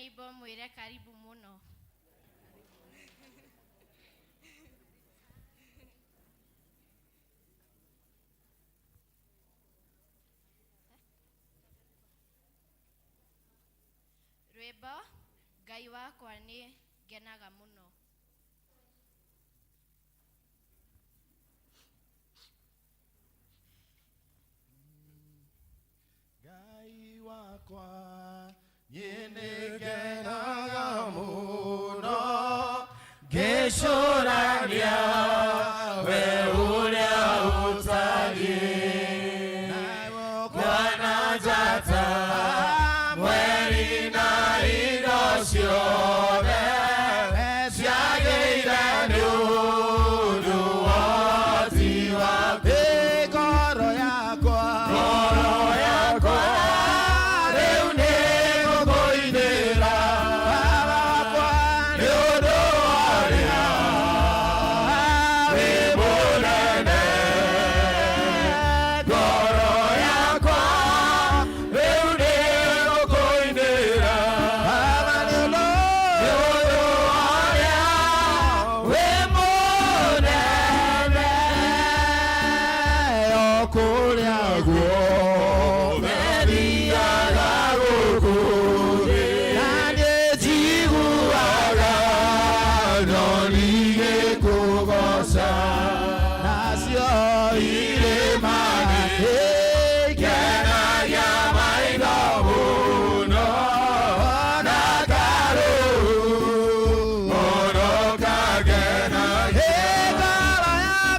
neighbor mwire karibu muno. Rwimbo Ngai wakwa ni ngenaga muno. Ngai wakwa ni ngenaga muno, ngĩcũrania we ũrĩa ũtariĩ, mwana njata mweri na indo ciothe ciagĩire nĩ ũndũ wa ũhoti waku. Ngoro yakwa rĩu nĩ ngũkũinĩra Baba wakwa nĩ ũndũ ũrĩa wĩ mũnene. Ngoro yakwa rĩu nĩ ngũkũinĩra Baba nĩ ũndũ ũrĩa wĩ mũnene. O kũrĩa guothe thiaga gũkũ na nĩnjiguaga thoni gĩkũgoca, nacio irĩma nĩikenagia maitho mũno, na karũũĩ mũno kangenagia.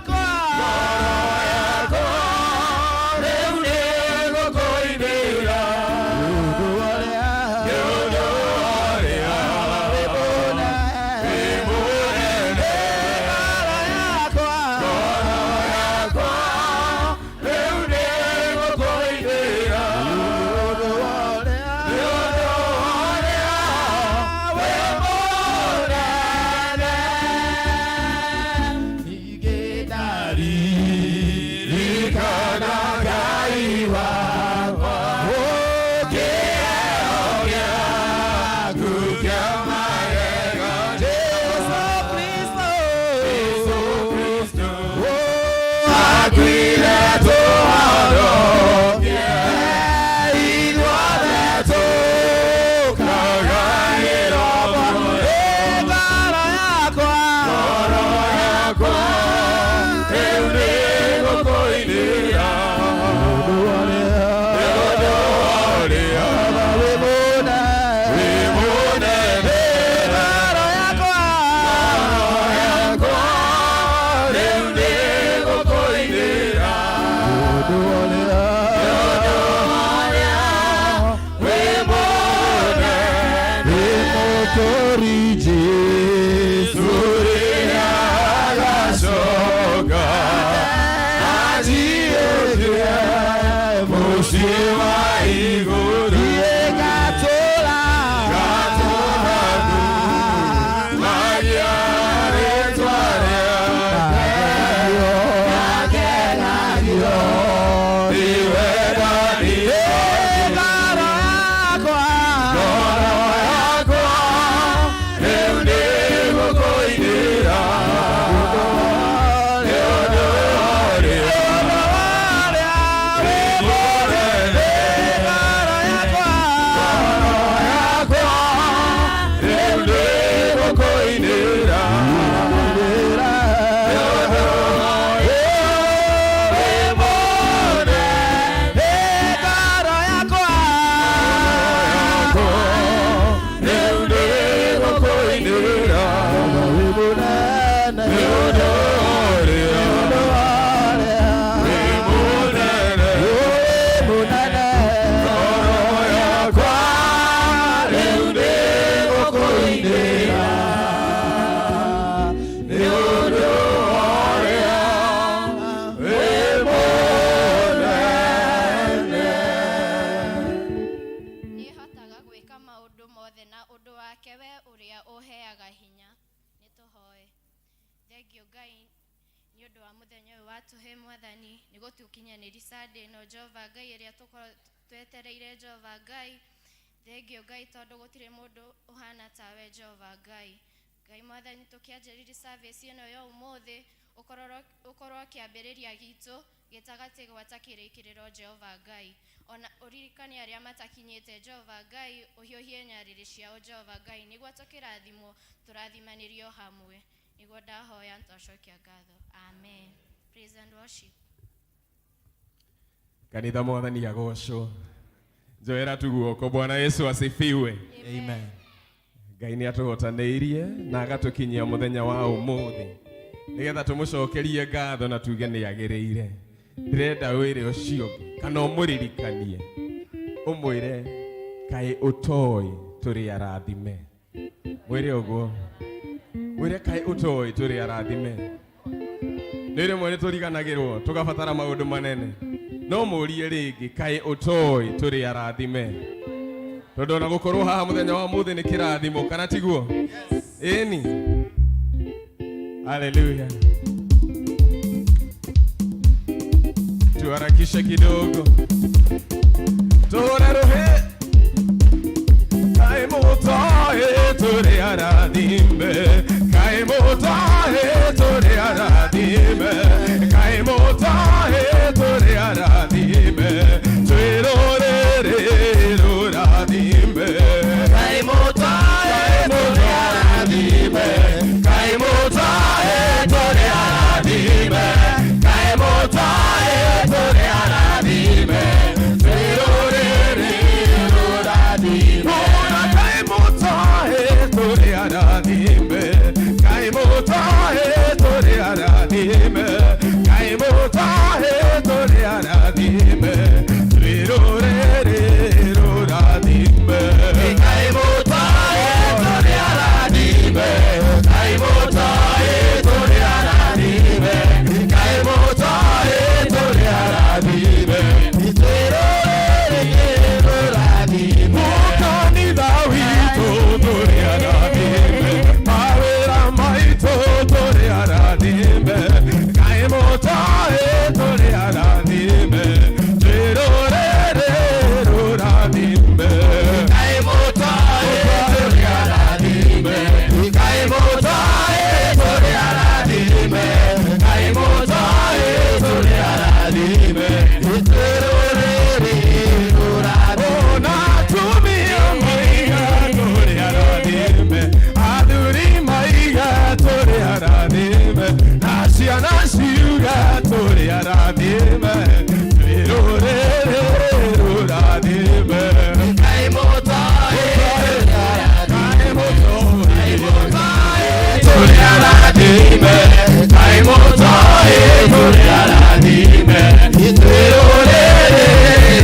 Ngoro yakwa rĩu nĩ ngũkũinĩra nĩ ũndũ ũrĩa wĩ mũnene. Ngoro yakwa rĩu nĩ ngũkũinĩra nĩ ũndũ ũrĩa wĩ mũnene. Ningĩ ndaririkana Ngai wakwa kĩheo gĩaku kĩa magego, Jesũ Kristo akuire tũhonokie, ithuothe tũkagaĩrwo muoyo. Ngoro yakwa rĩu nĩ ngũkũinĩra nĩ ũndũ ũrĩa wĩ mũnene. Ngoro yakwa rĩu nĩ ngũkũinĩra nĩ ũndũ ũrĩa wĩ mũnene. Mũkũri Jesũ rĩrĩa agacoka ajiũkie mũciĩ wa igũrũ, ngatũũra ngathũkagia rĩĩtwa rĩake, ngenagio nĩ wendani wake. Ngoro yakwa rĩu nĩ ngũkũinĩra nĩ ũndũ ũrĩa wĩ mũnene. Ngoro yakwa rĩu nĩ ngũkũinĩra nĩ ũndũ wĩ mũnene. Ngoro yakwa rĩu nĩ ngũkũinĩra nĩ ũndũ ũrĩa wĩ mũnene. Ngoro yakwa rĩu nĩ ngũkũinĩra nĩ ũndũ ũrĩa wĩ mũnene. Nĩhotaga gwĩka maũndũ mothe na ũndũ wake we ũrĩa ũheaga hinya. Nĩtũhoe. Thengio Ngai nĩ ũndũ wa mũthenya ũyũ watũhe Mwathani, nĩgũtũkinyanĩria Sunday ĩno Jehova Ngai ĩrĩa tũkorwo twetereire Jehova Ngai. Thengio Ngai tondu gutire mundu uhana tawe Jehova Ngai. Ngai mwathani tukianjĩrĩria service ĩno ya umuthi ukorwo kiambĩrĩria gitu gitagati gwata kĩrĩkĩrĩro Jehova Ngai. Ona uririkani aria matakinyĩte Jehova Ngai uhiũhie nyarĩrĩ ciao Jehova Ngai nĩguo tukĩrathimwo turathimanĩrio hamwe. Nĩguo ndahoya ntocokia ngatho. Amen. Praise and worship. Kanitha mwathani agocwo. Njoera tuguoko. Bwana Yesu asifiwe. Amen. Ngai nĩ atuhotanĩirie na agatukinyia muthenya wa umuthi. Nigetha tumucokerie ngatho na tuge nĩ agĩrĩire. Ndĩrenda wĩre ũcio kana ũmũririkanie. Ũmwĩre kaĩ ũtoĩ tũrĩ arathime. Mwĩre ũguo. Mwĩre kaĩ ũtoĩ tũrĩ arathime. Nĩ rĩmwe nĩ tũriganagĩrwo tugabatara maũndũ manene. No mũrie rĩngĩ kaĩ ũtoĩ tũrĩ arathime. Tondũ ona gũkorwo haha muthenya wa mũthĩ nĩ kĩrathimo kana tiguo? Ĩni. Hallelujah. Tuharakishe kidogo. Tuharuhe. Kaĩ mũtoĩ tũrĩ arathime. Kaĩ mũtoĩ tũrĩ arathime. Kaĩ mũtoĩ tũrĩ arathime. Twĩrorere rũrathime. Kaĩ mũtoĩ tũrĩ arathime. Kaĩ mũtoĩ tũrĩ arathime. Kaĩ mũtoĩ tũrĩ arathime. Twĩrorere rũrathime. Kaĩ mũtoĩ tũrĩ arathime. Kaĩ mũtoĩ tũrĩ arathime. Kaĩ mũtoĩ tũrĩ arathime. Twĩrorere rũrathime. Kaĩ mũtoĩ tũrĩ arathime. Kaĩ mũtoĩ tũrĩ arathime. Kaĩ mũtoĩ tũrĩ arathime. Twĩrorere rũrathime. Mũkanitha witũ tũrĩ arathime. Mawĩra maitũ tũrĩ arathime. Kaĩ mũtoĩ tũrĩ arathime. Twĩrorere rũrathime. Kaĩ mũtoĩ tũrĩ arathime. Kaĩ mũtoĩ tũrĩ arathime. Kaĩ mũtoĩ tũrĩ arathime. Twĩrorere rũrathime. Ona atumia maiga tũrĩ arathime. Athuri maiga tũrĩ arathime. Na ciana ciuga tũrĩ arathime. Twĩrorere rũrathime. Kaĩ mũtoĩ tũrĩ arathime. Kaĩ mũtoĩ tũrĩ arathime. Kaĩ mũtoĩ tũrĩ arathime. Twĩrorere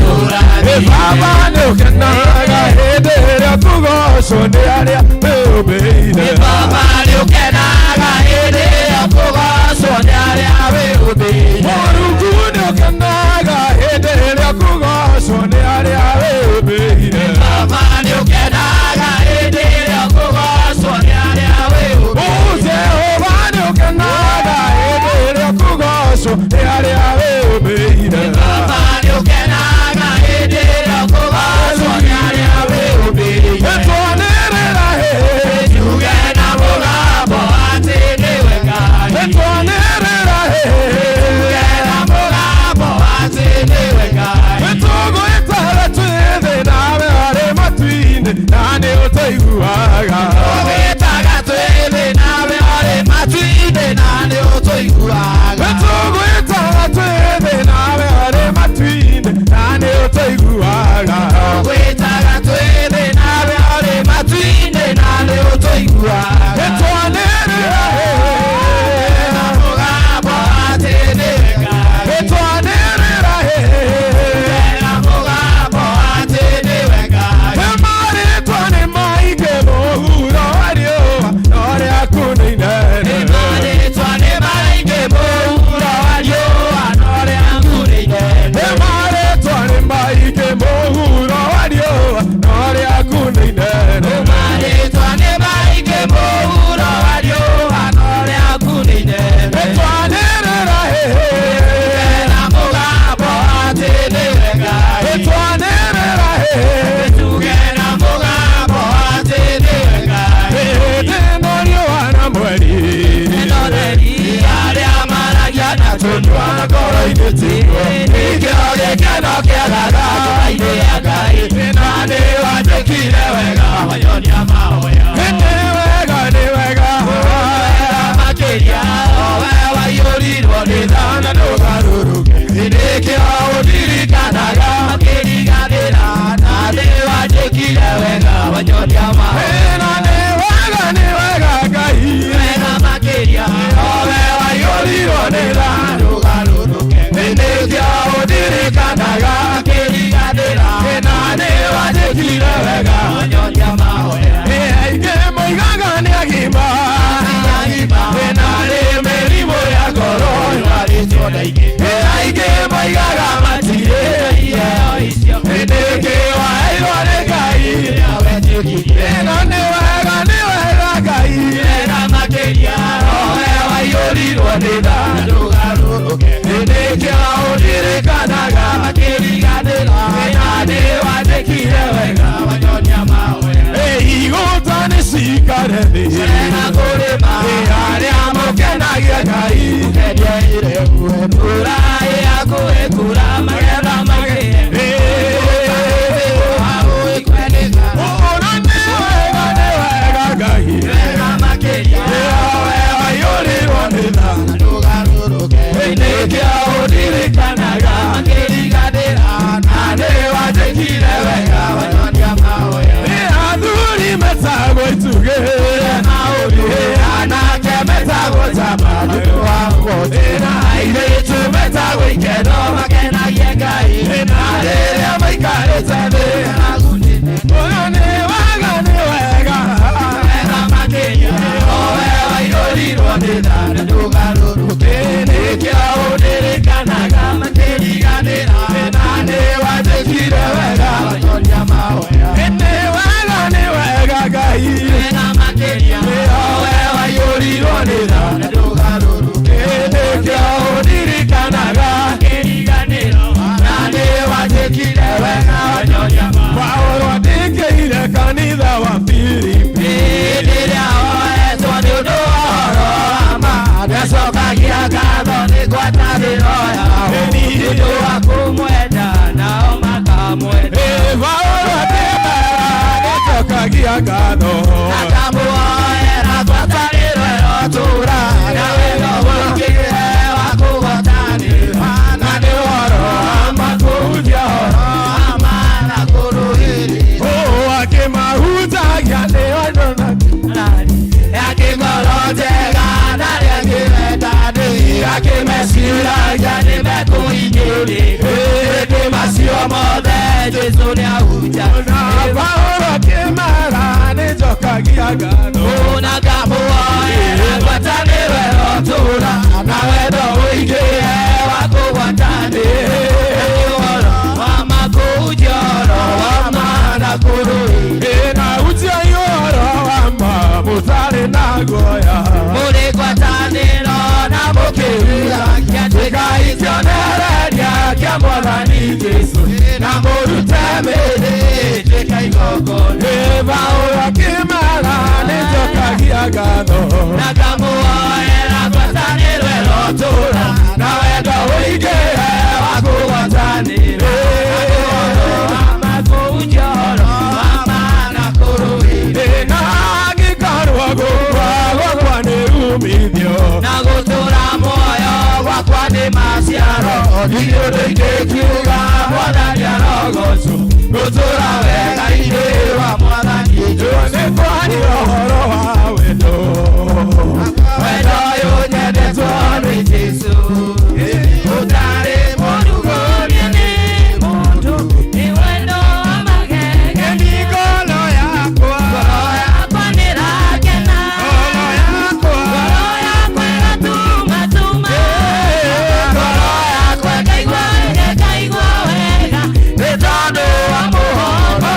rũrathime. Baba nĩũkenaga hĩndĩ ĩrĩa kũgocwo nĩ arĩa wĩũmbĩire. Baba nĩũkenaga hĩndĩ ĩrĩa kũgocwo nĩ arĩa wĩũmbĩire. Mũrungu nĩũkenaga hĩndĩ ĩrĩa kũgocwo nĩ arĩa wĩũmbĩire. Baba nĩũkenaga hĩndĩ ĩrĩa kũgocwo nĩ arĩa wĩũmbĩire. Jehova nĩũkenaga hĩndĩ ĩrĩa kũgocwo nĩ arĩa wĩũmbĩire. Baba nĩũkenaga hĩndĩ ĩrĩa kũgocwo nĩ arĩa wĩũmbĩire. Twanĩrĩra tuge na mũgambo atĩ nĩwe Ngai. Twanĩrĩra tuge na mũgambo atĩ nĩwe Ngai. Tũgwĩtaga twĩthĩ nawe arĩ matu-inĩ na nĩũtũiguaga. Tũgwĩtaga twĩthĩ nawe arĩ matu-inĩ na nĩũtũiguaga. Tũgwĩtaga twĩthĩ nawe arĩ matu-inĩ na nĩũtũiguaga. Tũgwĩtaga twĩthĩ nawe arĩ matu-inĩ na nĩũtũiguaga. Twanĩrĩra na mũgambo atĩ nĩwe Ngai. Twanĩrĩra na mũgambo atĩ nĩwe Ngai. Marĩtwa nĩ maingĩ mũhuro Nĩkĩaũririkanaga makĩriganĩra na nĩwandĩkire wega wanyonia mahoya. Igũta nĩcikare thĩ na kũrĩma arĩa mũkenagia Ngai. Mũkendia iregue mbura yaku ĩkura magetha magĩe. Ona nĩ wega Ngai wega makĩria wega yũrĩrwo nĩ tha na ndũgarũrũke. Nĩkĩaũririkanaga makĩriganĩra na nĩwandĩkire wega wanyonia mahoya. Athuri metagwo itugĩ anake metagwo njamba nĩũndũ wa ũhoti na airĩtu metagwo ikeno makenagie Ngai na rĩrĩa maikarĩte thĩ agunĩte. Ona nĩ wega wega makĩria o we waiyũrirwo nĩ tha na ndũgarũrũke. Nĩkĩaũririkanaga makĩriganĩra na nĩwandĩkire wega wanyonia mahoya. Nĩ wega Ngai wega makĩria o we waiyũrirwo nĩ tha na ndũgarũrũke. Nĩkĩaũririkanaga makĩriganĩra na nĩwandĩkire wega wanyonia mahoya. Paulo andĩkĩire kanitha wa Filipi rĩrĩa oetwo nĩ ũndũ wa ũhoro wa ma nĩacokagia ngatho nĩ ngwatanĩro yao nĩ ũndũ wa kũmwenda nao makamwenda. Paulo nĩacokagia ngatho akamuoera ngwatanĩro ĩrotũũra na wendo mũingĩ wa kũgwatanĩra na nĩ ũhoro wa ma kũhunjia ũhoro wa ma na kũrũĩrĩra. Akĩmahunjagia akĩngoro njega na rĩangĩwenda akĩmeciragia nĩmekũingĩrĩka. Hĩndĩ macio mothe Jesũ nĩahunjagia. Paulo akĩmera nĩnjokagia ngatho na ngamuoera ngwatanĩro ĩrotũũra na wendo mũingĩ wa kũgwatanĩra ũhoro wa ma kũhunjia ũhoro wa ma na kũrũĩrĩra. Na hunjiai ũhoro wa ma mũtarĩ na guoya mũrĩ ngwatanĩro na mũkĩruagia tigai kĩonereria kĩa Mwathani Jesũ na mũrute mĩĩrĩ ĩtuĩke igongona. Paulo akĩmera nĩnjokagia ngatho na ngamuoera ngwatanĩro ĩrotũũra na wendo mũingĩ wa kũgwatanĩra ũhoro wa ma kũhunjia ũhoro wa ma na kũrũĩrĩra. Na angĩkorwo gũkua gwakwa nĩ umithio na gũtũũra muoyo gwakwa nĩ maciaro ndirĩ ũndũ ingĩkiuga Mwathani arogocwo. Gũtũũra wega-inĩ wa Mwathani nĩ kwaria ũhoro wa wendo wendo ũyũ nyendetwo nĩ Jesũ ũtarĩ mũrugũrie nĩ mũndũ nĩ wendo wa magegeni. Ngoro yakwa nĩrakena ngoro yakwa ĩgatuma ngoro yakwa ĩkaigua wega nĩ tondũ wa mũhongo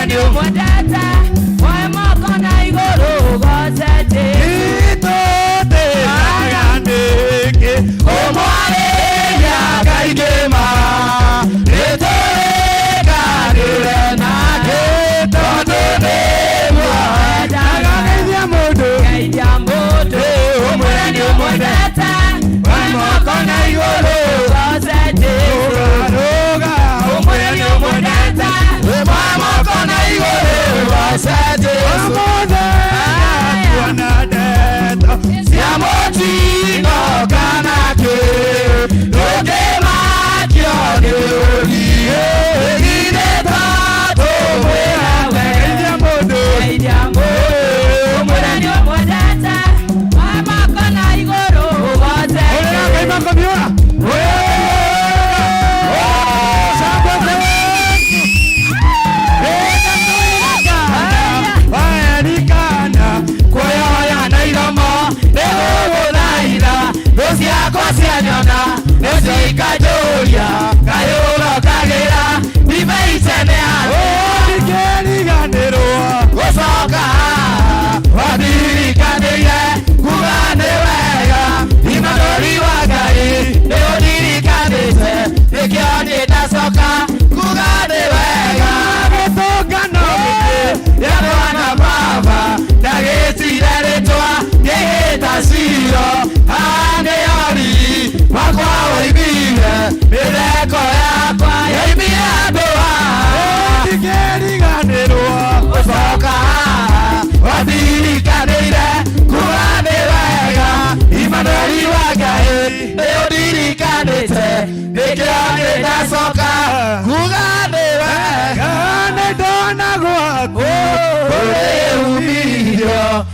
umurani umudata wema kona igoro gozete itote ayandeke omwale ya kaigema eteka direna ketone kaidia modo umurani umudata wema kona igoro gozete umurani umudata wema kona igoro gozete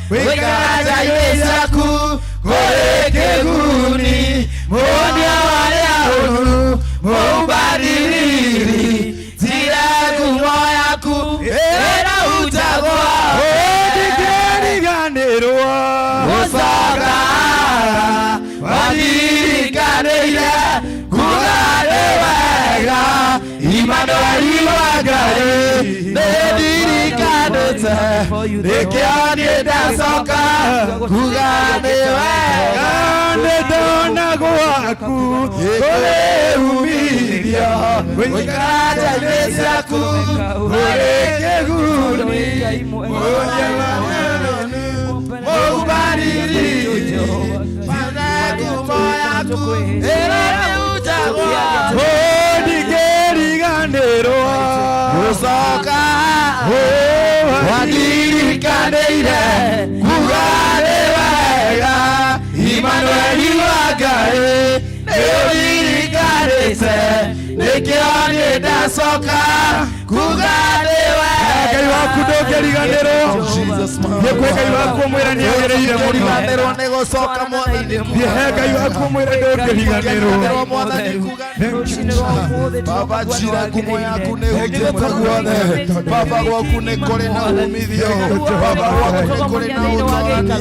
Wekaja yesaku koreke guni monia wale unu mubadiliri zira kumoyaku era utagwa odigeri ganderwa osaka wadiri ganeira kugale wega imanori wagare nediri ganete Dekiani dasoka kugane wega nedona goaku kole umidia wekaja yesaku koreke guni moja wananu moubariri panaku moyaku era utagwa odigeri ganderoa usoka wadiri kadeire kugare wega Emmanuel wagare neodiri kadese nekiani dasoka kugare wega Gai waku ndokeri gandero Yekwe gai waku mwira niagereire muno Gandero nego soka mwathani Gai waku mwira ndokeri gandero Baba jira kumo yaku nehujeta guothe Baba waku nekore na umithio Baba waku nekore na utorania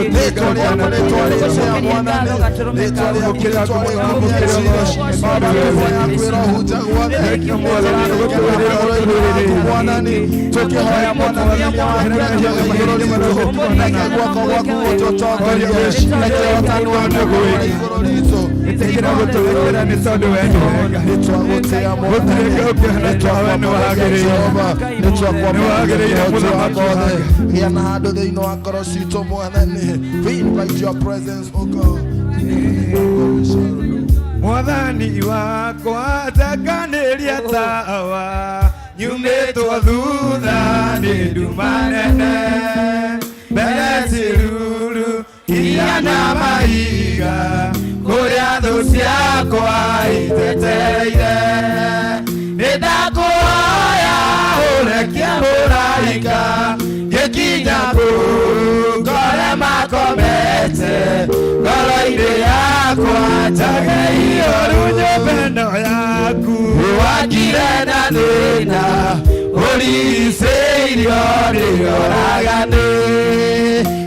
Nekore yaku nekore yasea mwanane Nekore yaku nekore kumukiriongo Baba yaku irohuja guothe Nekore yaku mwanani Toke haya mwanani Neke gwako waku utotongoria Neke watanu wa ndugu igororizo Itekira gutuwekera ni tondu wenu wega Nitwagutia mwana Nitwawenu wagirira Niwagirira muthamaki Gia na handu thiini wa ngoro citu mwathani We invite your presence, O God. Mwathani wakwa takaniria tawa Nyumĩtwo thutha nĩ nduma nene mbere ciruru iria na mahiga kũrĩa thũ ciakwa itetereire nĩndakũhoya ũrekie mũraika gĩkinya kũu ngore makomete ngoro-inĩ yakwa njagei ũru nyũmba ĩno yaku wakire na thĩna ũricĩirio nĩ oragani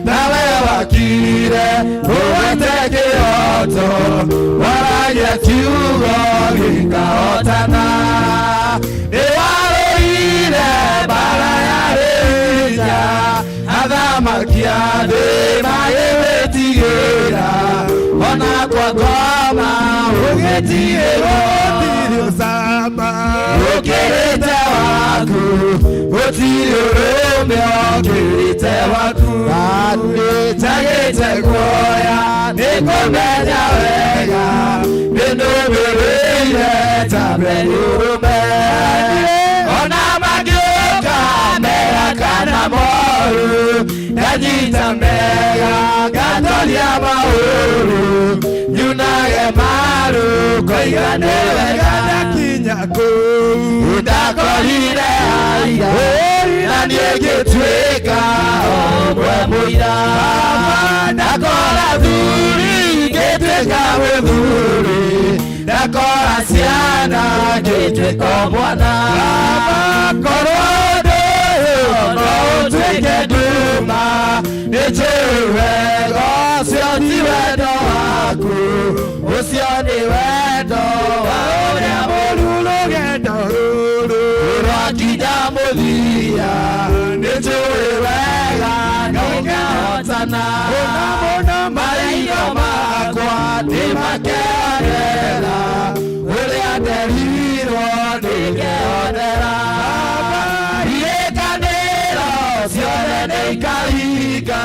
nawe wakire ũgwete kĩhoto waragia kiugo gĩkahotana nĩ warũire mbara makiathĩ magĩgĩtigĩra ona kwa ngoma ũgĩtigĩrwo gũtirĩ ũcamba ũkĩrĩte waku gũtirĩ ũrũme ũkĩrĩte waku nĩnjagĩte guoya nĩkũmenya wega nĩndũmĩrĩire ta mbere ũrũme ona magĩũka mega kana moru ndanyita mega ngatoria maũru nyunage maru koiga nĩ wega ndakinya kũu ndakorire aira na niĩ ngĩtuĩka ũmwe mũira ndakora thuri ngĩtuĩka mũthuri ndakora ciana ngĩtuĩka mwana korwo ndũyũ no ũtuĩke nduma nĩnjũĩ wega ũcio ti wendo waku ũcio nĩ wendo wa ũrĩa mũru rũgendo rũrũ rwakinya mũthia nĩnjũĩ wega nĩngahotana mũno maitho makwa nĩmakerera ũrĩa nderirwo nĩngehonera irĩkanĩro ciothe nĩikahinga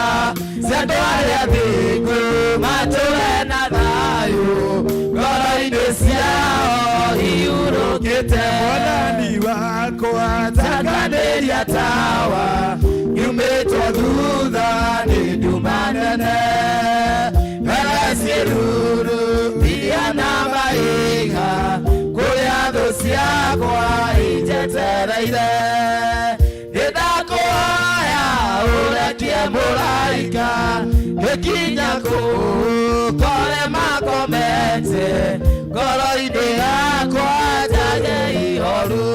cia andũ arĩa athingu matũũre na thayũ ngoro-inĩ ciao iurũkĩte mwathani wakwa tanganĩria tawa nyumĩtwo thutha nĩ nduma nene ciĩruru iria na mahiga kũrĩa thũ ciakwa injetereire nĩndakũhoya ũrekie mũraika gĩkinya kũu kore makomete ngoro-inĩ yakwa njage ihoru.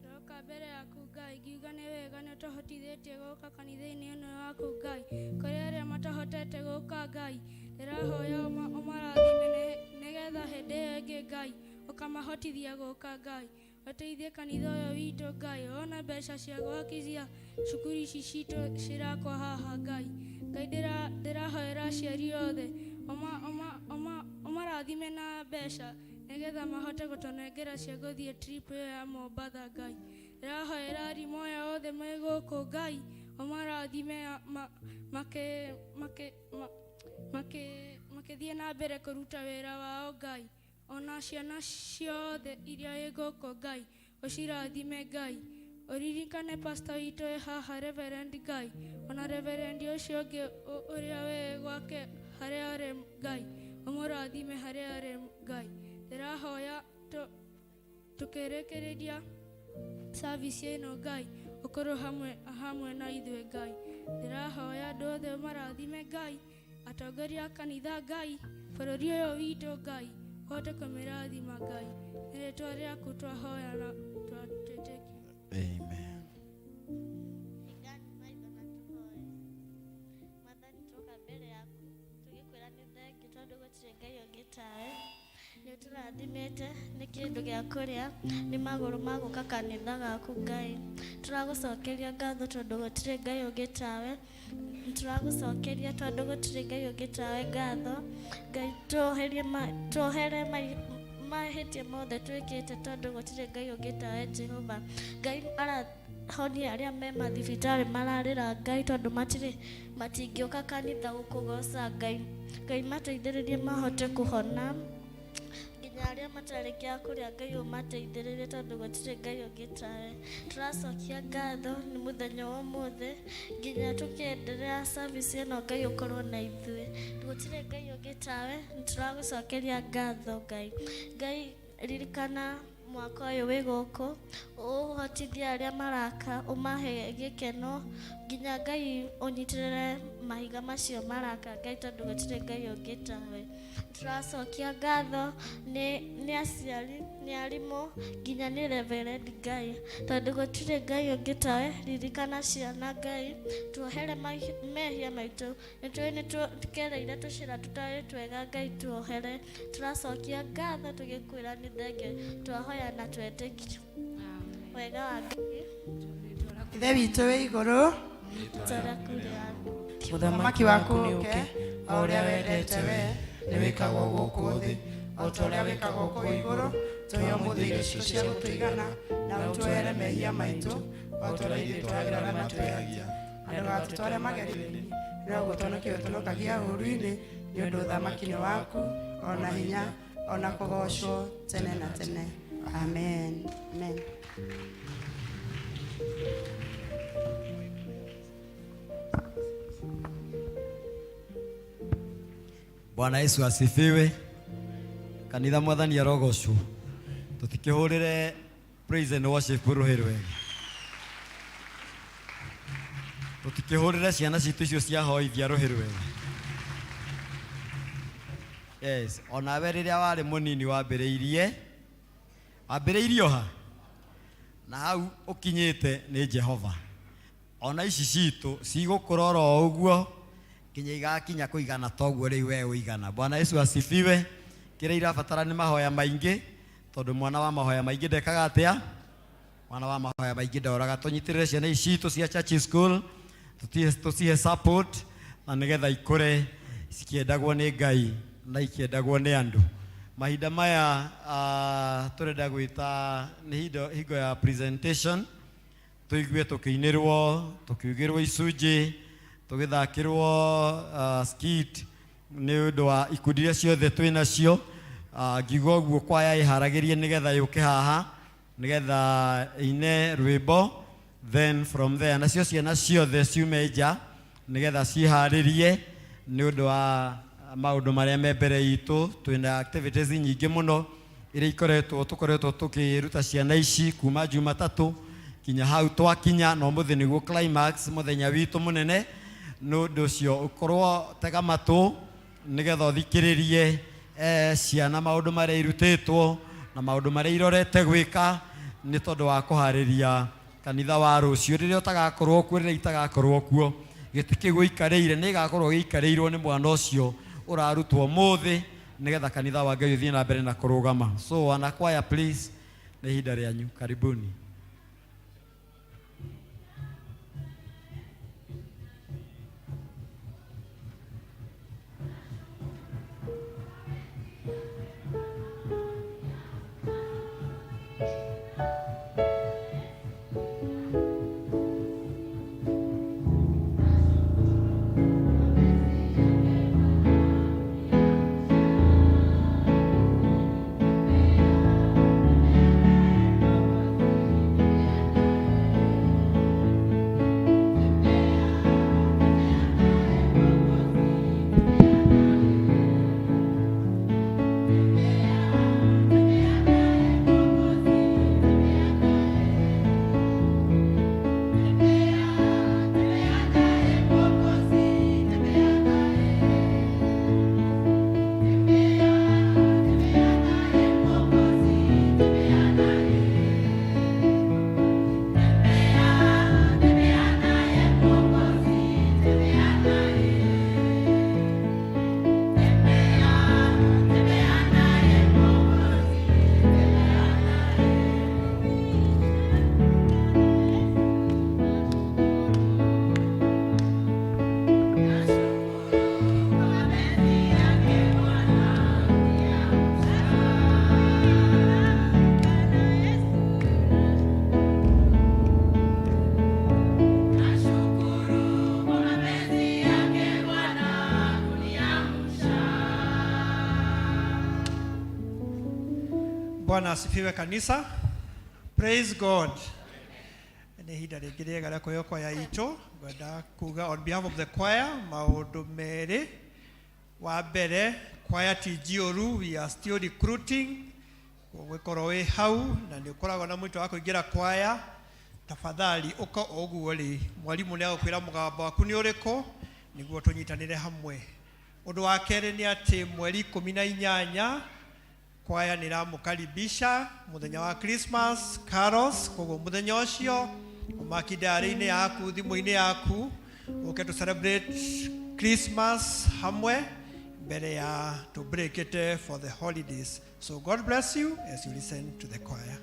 Ndoka mbere yaku Ngai ngiuga nĩ wega nĩũtũhotithĩtie gũka kanitha-inĩ ũyũ waku Ngai kũrĩ arĩa matahotete gũka Ngai ndĩrahoya ũmarathime nĩgetha hĩndĩ ĩyo ĩngĩ Ngai ũkamahotithia gũka Ngai ũteithie kanitha ũyũ witũ Ngai ona mbeca cia gwakithia cukuru ici citũ cirakwa haha Ngai ndĩrahoera aciari othe ũmarathime na mbeca nĩgetha mahote gũtũnengera cia gũthiĩ trip ĩyo ya Mombatha Ngai ndĩrahoera arimũ aya othe me gũkũ Ngai ũmarathime makĩthiĩ na mbere kũruta wĩra wao Ngai ona ciana ciothe iria ĩ gũkũ Ngai ũcirathime Ngai ũririkane pastor witũ ĩ haha Reverend Ngai ona Reverend ũcio ũngĩ ũrĩa wĩ gwake harĩa arĩ Ngai ũmũrathime harĩa arĩ Ngai ndĩrahoya tũkĩrĩkĩrĩria service ĩno Ngai ũkorwo hamwe na ithuĩ Ngai ndĩrahoya andũ othe ũmarathime Ngai atongoria a kanitha Ngai bũrũri ũyũ witũ Ngai ũhote kũmĩrathima Ngai nĩ rĩtwa rĩaku twahoya na twatĩtĩkia Amen. Nĩũtũrathimĩte nĩ kĩndũ gĩa kũrĩa nĩ magũrũ ma gũka kanitha gaku Ngai tũragũcokeria ngatho tondũ gũtirĩ Ngai ũngĩ tawe tũragũcokeria tondũ gũtirĩ Ngai ũngĩ tawe ngatho Ngai tuohere mahĩtia mothe twĩkĩte tondũ gũtirĩ Ngai ũngĩ tawe Jehova Ngai arahonia arĩa me mathibitarĩ mararĩra Ngai tondũ matingĩũka kanitha gũkũgoca Ngai mateithĩrĩrie mahote kũhona nginya arĩa matarĩkia kũrĩa Ngai ũmateithĩrĩrie tondũ gũtirĩ Ngai ũngĩ tawe tũracokia ngatho nĩ mũthenya wa ũmũthĩ nginya tũkĩenderea service ĩno Ngai ũkorwo na ithuĩ gũtirĩ Ngai ũngĩ tawe nĩtũragũcokeria ngatho Ngai ririkana mwaka ũyũ wĩ gũkũ ũhotithia arĩa maraka ũmahe gĩkeno nginya Ngai ũnyitĩrĩre mahiga macio maraka Ngai tondũ gũtirĩ Ngai ũngĩ tawe tũracokia ngatho nĩ aciari nĩ arimũ nginya nĩ Reverend Ngai tondũ gũtirĩ Ngai ũngĩ tawe ririkana ciana Ngai tuohere mehia maitũ nĩtũĩ nĩtũkereire tũcĩra tũtarĩ twega Ngai tuohere tũracokia ngatho tũgĩkwĩra nĩ thenge twahoya na twetĩkia wega wa Ngai ithe witũ wĩ igũrũ tũraku rĩaku mũthamaki waku ũke o ũrĩa wendete we nĩ wĩkagwo gũkũ thĩ o ta ũrĩa wĩkagwo kũu igũrũ tũhe ũmũthĩ irio citũ cia gũtũigana na ũtũhere mehia maitũ o ta ũrĩa ithuĩ twagĩra arĩa matwĩhagia na ndũgatũtware magerio-inĩ no gũtũhonokia ũtũhonokagia ũũru-inĩ nĩ ũndũ ũthamaki nĩ waku ona hinya ona kũgocwo tene na tene amen amen. Bwana Yesu asifiwe. Kanitha mwathani arogocwo. Tutikihurire praise and worship ruhirwe. Tutikihurire ciana citu icio cia hoithia ruhirwe. Yes, ona we riria wari munini wambiriirie ha na hau ukinyite ni Jehova. Ona ici citu cigukura o uguo kinya igakinya kuigana toguo riu we uigana. Bwana Yesu asifiwe. Kire irabatara ni mahoya maingi tondu mwana wa mahoya maingi ndekaga atia mwana wa mahoya maingi ndoraga tunyitirire ciana ici citu cia church school tucihe support na nigetha ikure cikiendagwo ni Ngai na ikiendagwo ni andu. Mahinda maya turenda gwita ni hingo ya presentation tuigue tukiinirwo tukiugirwo icunji tugithakirwo skit ni undu wa ikundi iria ciothe twina cio ngiuga guo kwaya iharagirie nigetha yuke haha nigetha ine rwimbo then from there nacio ciana ciothe ciume nja nigetha ciharirie ni undu wa maundu maria me mbere itu. Twina activities nyingi muno iria tukoretwo tukiruta ciana ici kuma Jumatatu kinya hau twakinya no muthi niguo climax muthenya witu munene no nducio ukorwo tega matu nigetha thikiririe ciana maundu maria irutitwo na maundu maria irorete gwika ni tondu wa kuhariria kanitha wa rucio riria utagakorwo kuo riria itagakorwo kuo gitikigwo ikarĩire ni igakorwo giikarĩirwo ni mwana ucio urarutwo muthi nigetha kanitha wa Ngai uthie na mbere na kurugama. So anakwaya please ni hinda rianyu, karibuni. Bwana asifiwe kanisa. Praise God. Ni hinda ringi riega ria kuyo kwaya itu ngwenda kuga on behalf of the choir maundu meri. Wa mbere choir ti njioru, we are still recruiting. Gwikorwo wi hau na ni ukoragwo na mwito wa kuingira choir, tafadhali uko oguo ri mwalimu ni agukwira mugamba waku ni uriku niguo tunyitanire hamwe. Undu wa keri ni ati mweri 18 kwaya niramukaribisha muthenya wa Christmas carols koguo muthenya ucio umakidari-ini yaku thimu-ini yaku uke to celebrate Christmas hamwe mbere ya to break it for the holidays. So God bless you as you listen to the choir.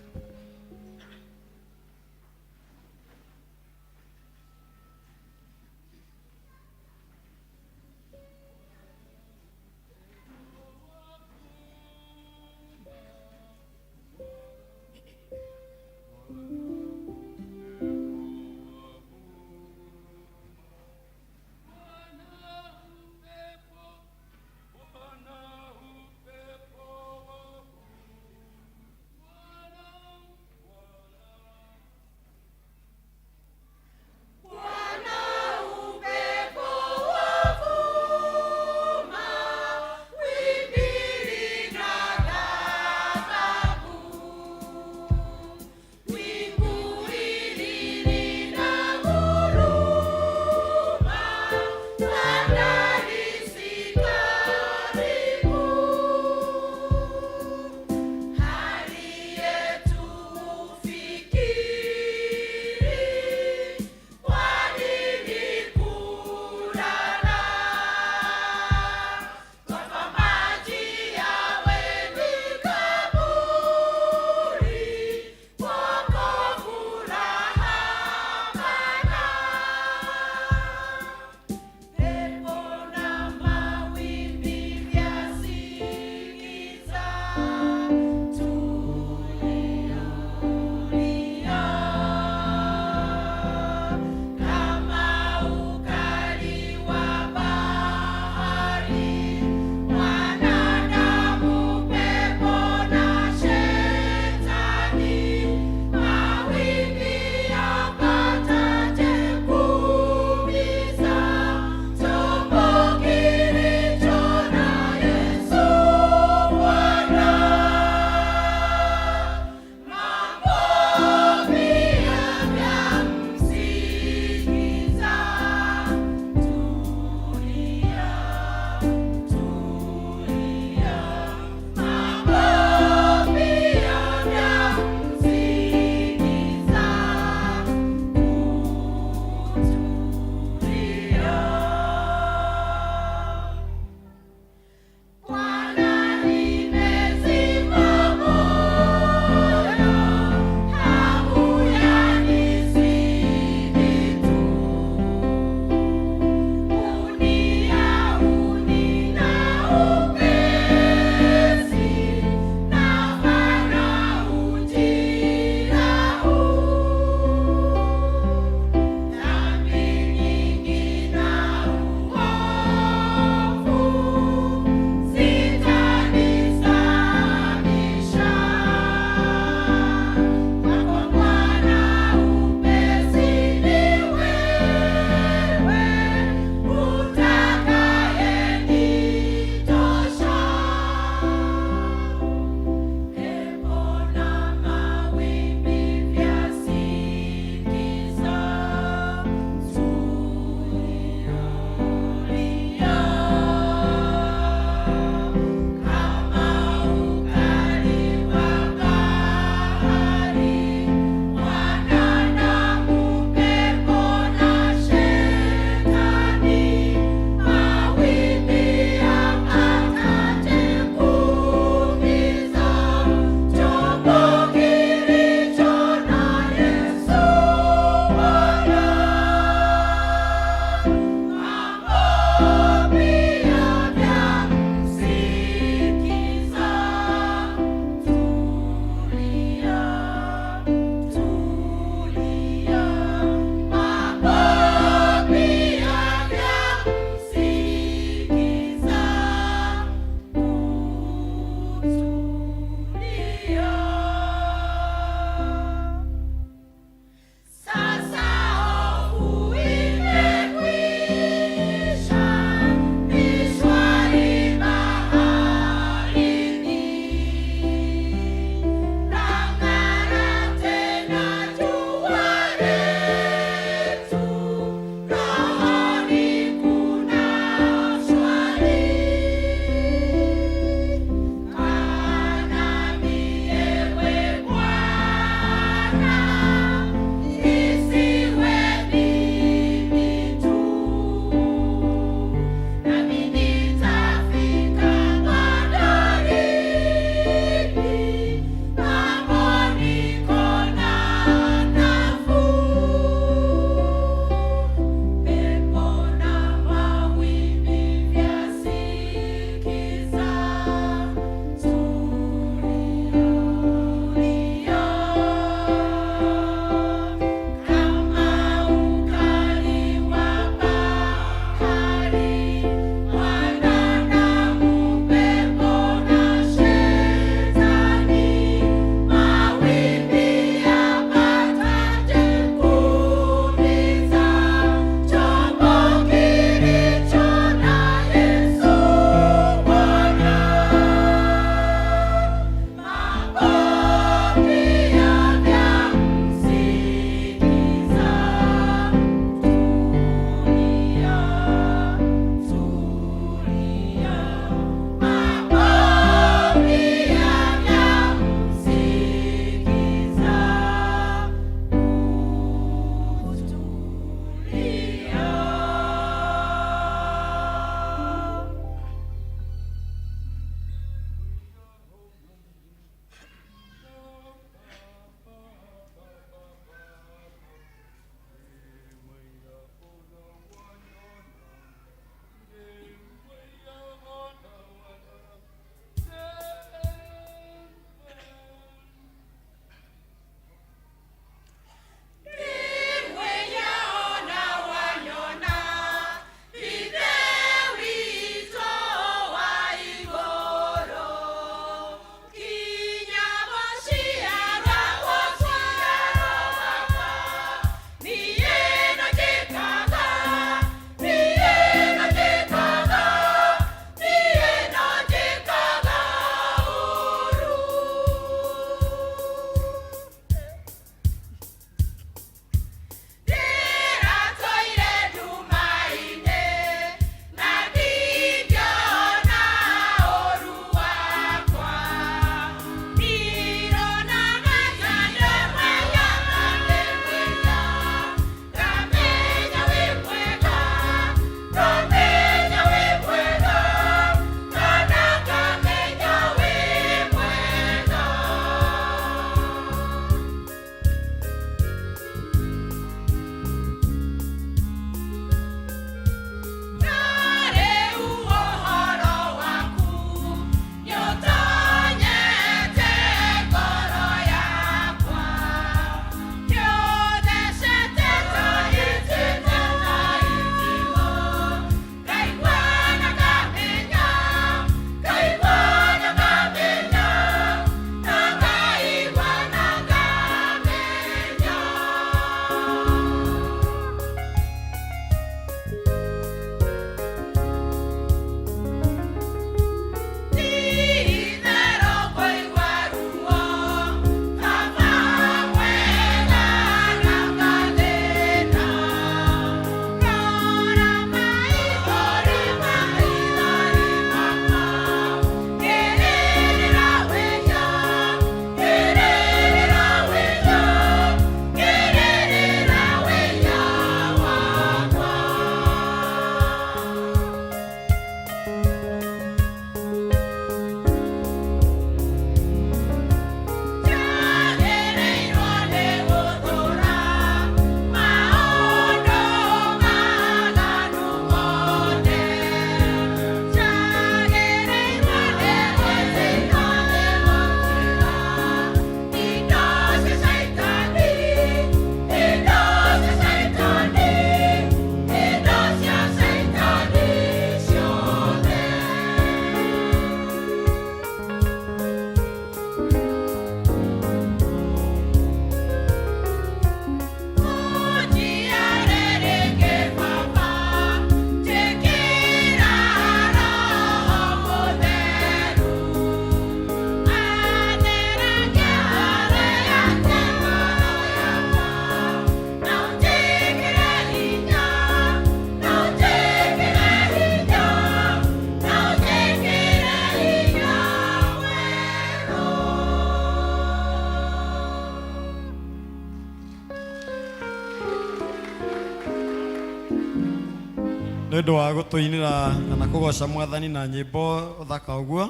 nĩ ũndũ wa gũtũinĩra kana kũgoca Mwathani na nyĩmbo thaka ũguo.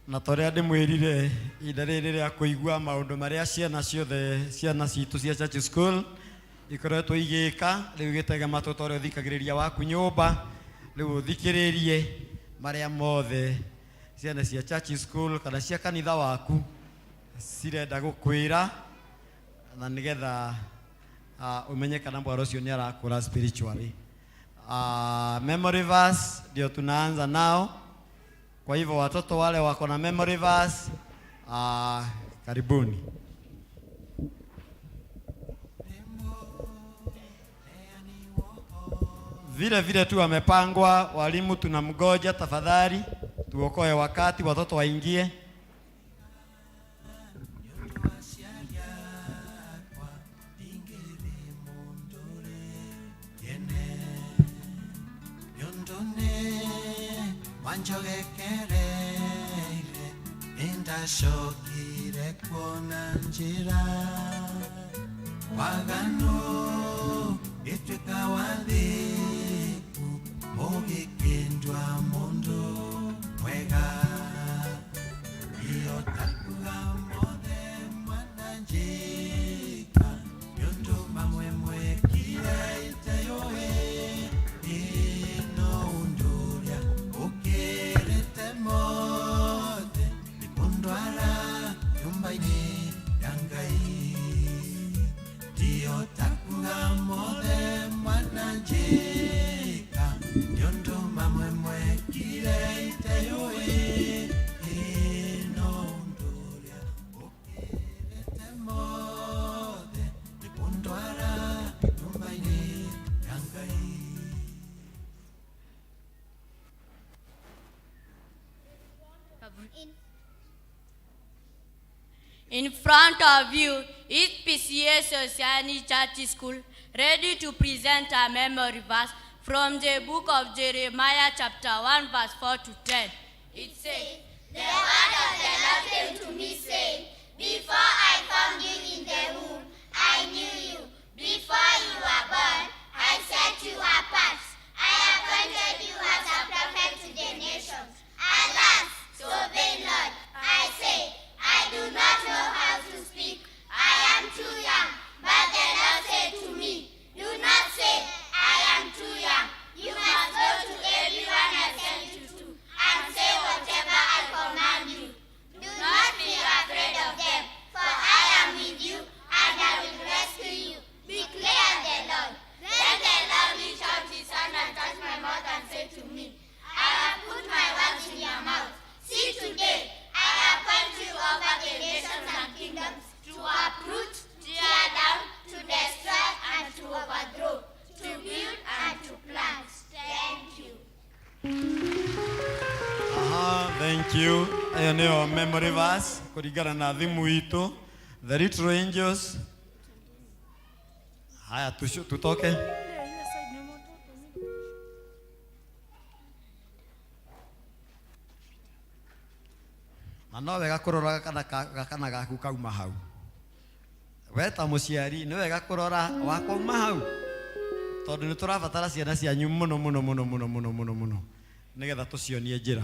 Na torĩa ndĩmwĩrire ihinda rĩrĩ rĩa kũigua maũndũ marĩa ciana citũ cia church school ikoretwo igĩka, rĩu gĩtege matũ torĩa ũthikagĩrĩria waku nyũmba, rĩu ũthikĩrĩrie marĩa mothe ciana cia church school kana cia kanitha waku cirenda gũkwĩra, na nĩgetha umenye kana mwana ũcio nĩ arakũra spiritually. Memory verse ndio tunaanza nao. Kwa hivyo watoto wale wako na memory verse, karibuni. Vile tu wamepangwa, walimu tunamgoja, tafadhali tuokoe wakati watoto waingie. Wanjogekereire indashokire kuona njira wagano itwika wathiku mugikindwa mundu mwega iyo takuga mothe mwana njika yundu mamwe mwekire iteyoe ino unduria ukirite mothe ikundwara nyumba-ini ya Ngai dio takuga mothe mwana njika yundu mamwe mwekire iteyoe ino unduria ukirite mothe ikundwara nyumba-ini ya Ngai. In front of you is PCA Society Church School, ready to present a memory verse from the book of Jeremiah chapter 1 verse 4 to 10. It says, The word of the Lord came to me, saying, Before I formed you in the womb, I knew you. Before you were born, I set you apart. I appointed you as a prophet to the nations. Alas, so vain Lord, I say, I do not know how to speak. I am too young. But the Lord said to me, Do not say, I am too young. You must go to everyone I send you to, and say whatever I command you. Do not be afraid of them, for I am with you, and I will rescue you. Declare the Lord. Then the Lord reached out his hand and touched my mouth and said to me, I have put my words in your mouth. See, today I appoint you over the nations and kingdoms, to uproot, tear down, to destroy, and to overthrow, to build and to plant. Thank you. Thank you. Ayo nio memory verse kuringana na thimu itu. The little angels. Haya tutoke. Na no wega kurora kana gaku kauma hau. We ta muciari ni wega kurora wakauma hau. Tondu ni turabatara ciana cianyu muno nigetha tucionie njira.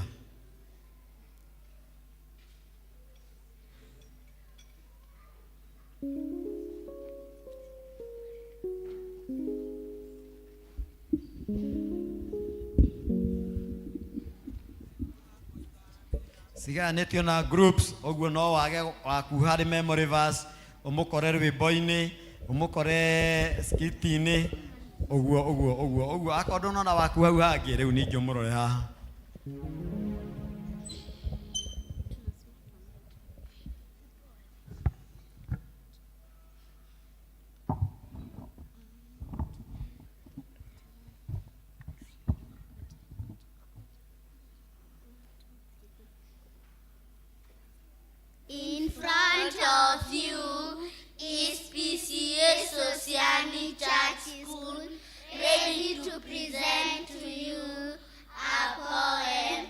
Ciganĩtio na groups ũguo no wage waku harĩ memory verse ũmũkore rwĩmbo-inĩ ũmũkore skiti-inĩ ũguo akorwo ndũnona waku hau hangĩ rĩu ningĩ ũmũrore haha. In front of you is PCA Society Church School, ready to present to you a poem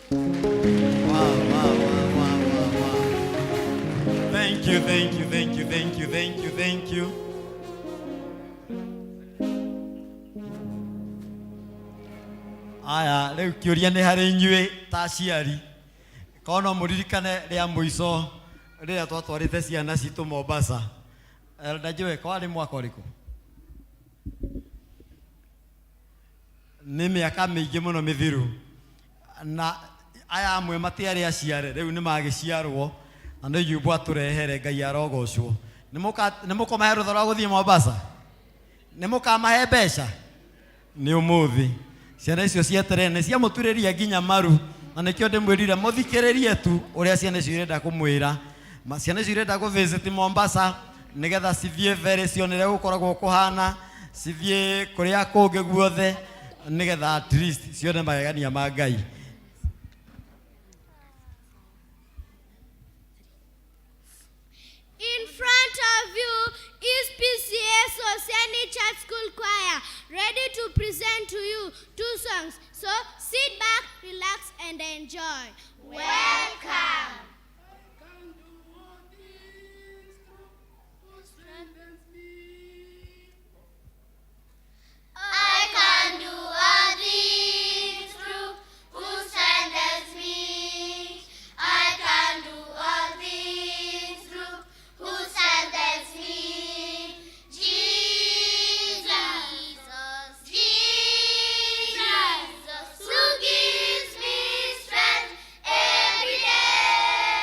Thank you, thank you, thank you, thank you, thank you, thank you. Aya, leo kiuria ni hari inyue ta aciari. Kono muririkane ria muico ria twatwarite ciana citu Mombasa. Ndajue kwari mwaka uriku. Ni miaka mingi muno mithiru. Na aya amwe matiari aciare riu ni magiciarwo. Na nĩ yumbu aturehere Ngai arogocwo. Nĩ mũkũmahe rũtha rwa gũthiĩ Mombasa? Nĩ mũkamahe mbeca? Nĩ ũmũthĩ. Ciana icio cieterere nĩ ciamũturĩria nginya maru. Na nĩkĩo ndĩmwĩrire mũthikĩrĩrie tu ũrĩa ciana icio irenda kũmwĩra. Ciana icio irenda gũvisit Mombasa nĩgetha cithiĩ very cionere gũkoragwo kũhana, cithiĩ kũrĩa kũngĩ guothe nĩgetha at least cione magegania ma Ngai. In front of you is PCA Sosiani Church School Choir, ready to present to you 2 songs. So sit back, relax, and enjoy. Welcome. I can do all things through who strengthens me. I can do all things through who strengthens me. Jesus, Jesus, who gives me strength every day.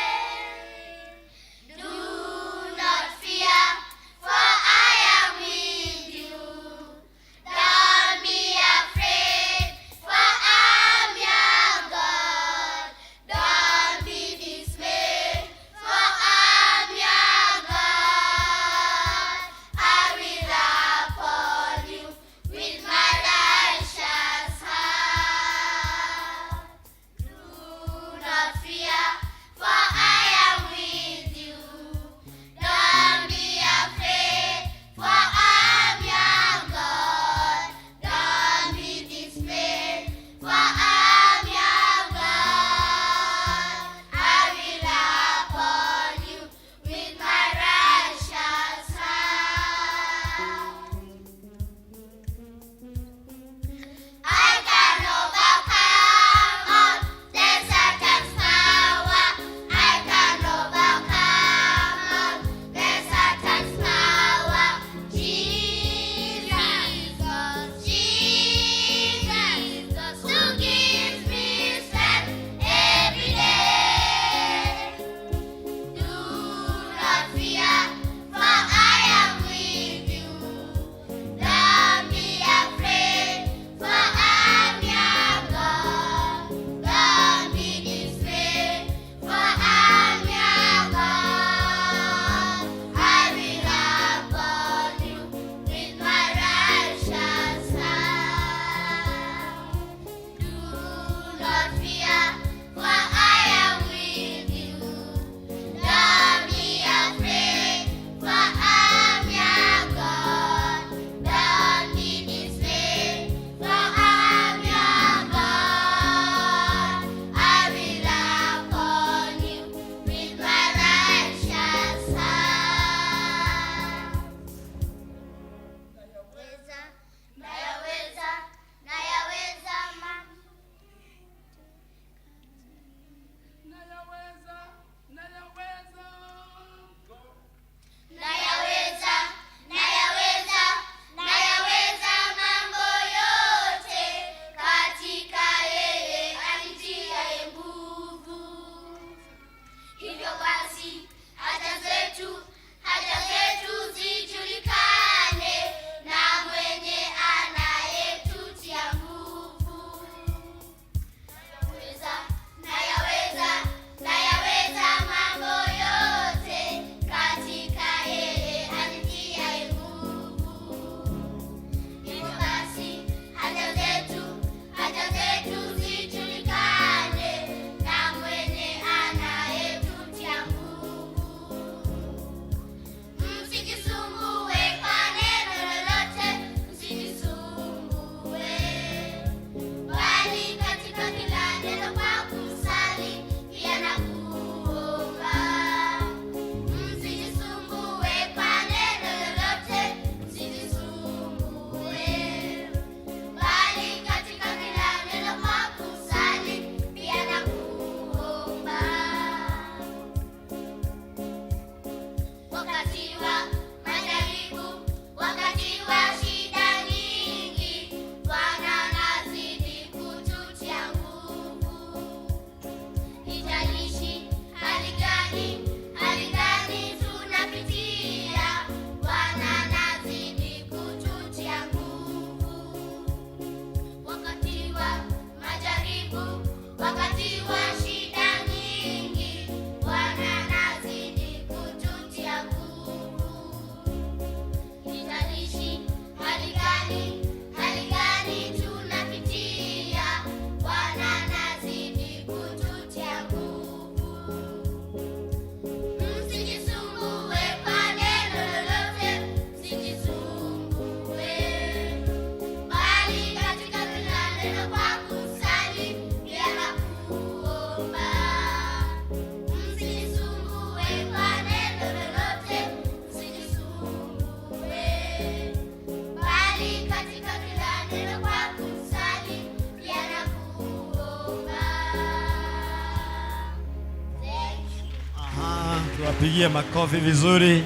Tumpigie makofi vizuri.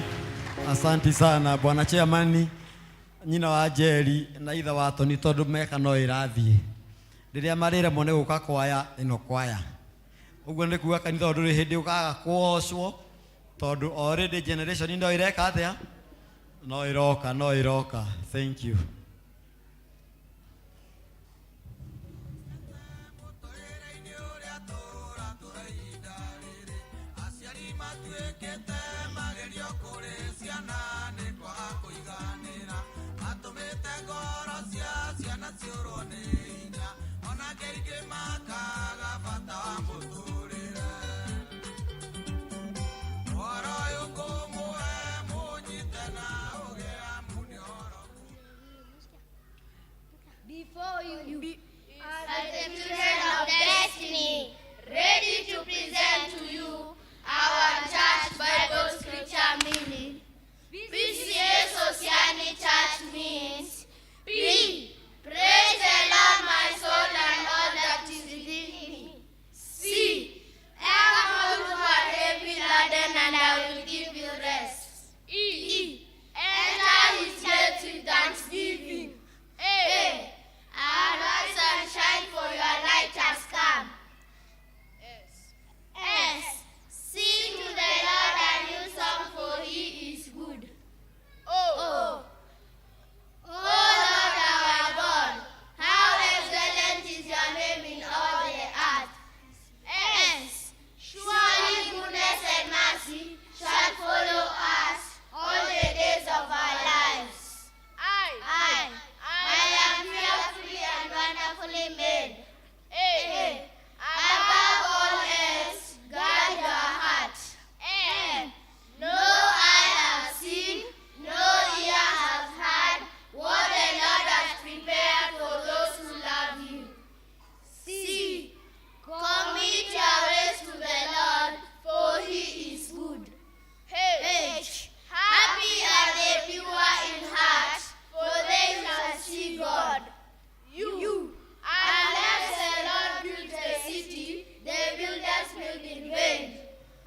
Asante sana bwana chairman. Nyina wa Jerry na itha wa Tony tondu meka no irathie. Riria marira mone guka kwaya ino kwaya. Uguo ni kuga kanitha nduri hindi ukaga kuocwo tondu already generation ndo ireka atia no iroka. Thank you. Before you be as the children of destiny, ready to present to you our church Bible scripture meaning. PCA Society Church means P. Praise the Lord, my soul, and all that is within me. C. I am all who are heavy laden, and I will give you rest. E. Enter his gates with thanksgiving. A. Arise and shine, for your light has come. S. Sing to the Lord a new song, for he is good. O. Oh Lord our God, how excellent is your name in all the earth. S. Surely goodness and mercy shall follow us all the days of our lives. I am fearfully and wonderfully made. A. Above all else, guard your heart. N. No eye have seen, no ear has heard what the Lord has prepared for those who love you. C. Commit your ways to the Lord, for he is good. H. Happy are the pure in heart, for they shall see God. U. Unless the Lord built a city, the builders build in vain.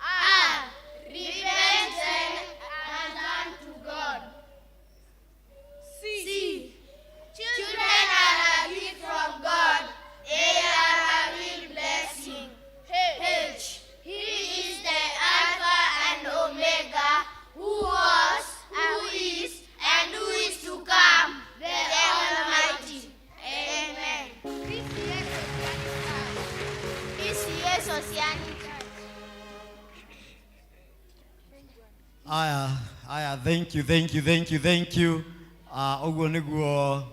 R. Repent and turn to God. C. Children are a gift from God. They are a real blessing. H. He is the Alpha and Omega, who was, who is, and who is to come, the Almighty. Amen. PCA Society Church. Aya, thank you. Uguo niguo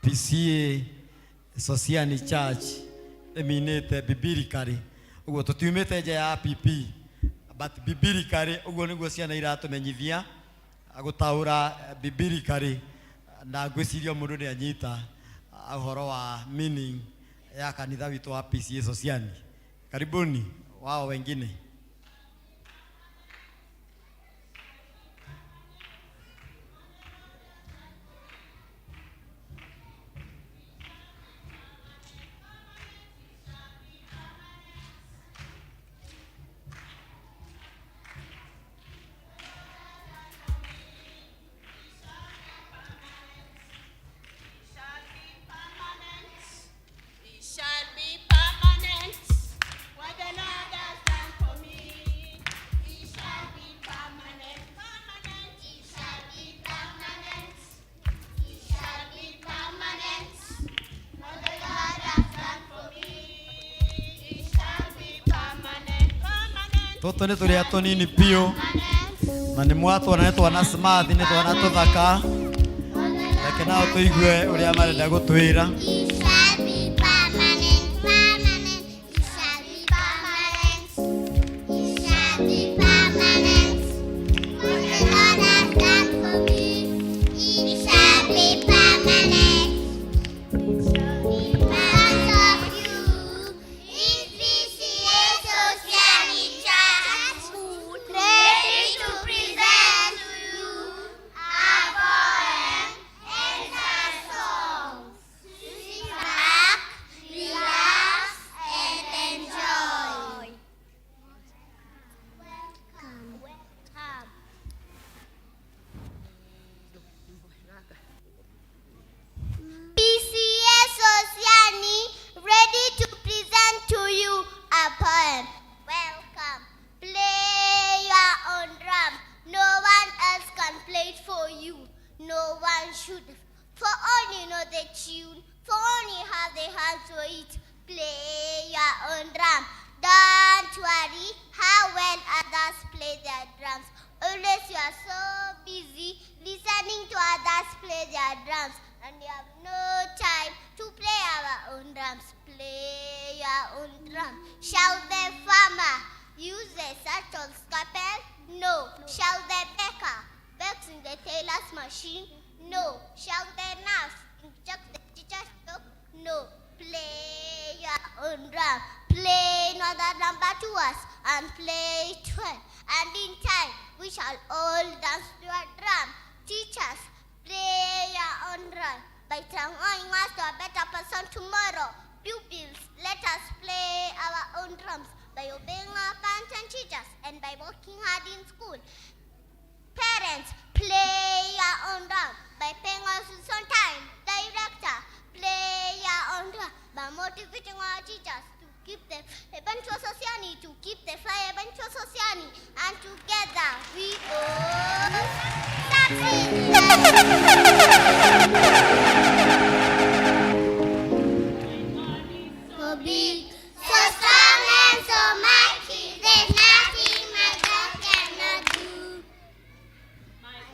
PCA Society Church eminete biblically. Uguo tutiumete nja ya PP, but biblically uguo niguo ciana iratumenyithia gutaura biblically, na ngwiciria mundu ni anyita uhoro wa meaning ya kanitha witu wa PCA Society. Karibuni wao wengine. Toto ni tuli atonini pio na ni mwatu wanetwa na smart ni twana tuthaka lakini nao tuigue uria marenda gutwira. See drums, play your own drum. Shall the farmer use a satchel scalpel? No. Shall the baker bake in the tailor's machine? No. Shall the nurse inject the teacher's book? No. Play your own drum. Play another number to us and play 12. And in time we shall all dance to a drum. Teachers, play your own drum. By transforming us to a better person tomorrow. Pupils, let us play our own drums by obeying our parents and teachers and by working hard in school. Parents, play your own drum by paying us on time. Director, play your own drum by motivating our teachers to keep the Ebencho Society, to keep the fire Ebencho Society, and together we all succeed. So big, so strong and so mighty, there's nothing my God cannot do.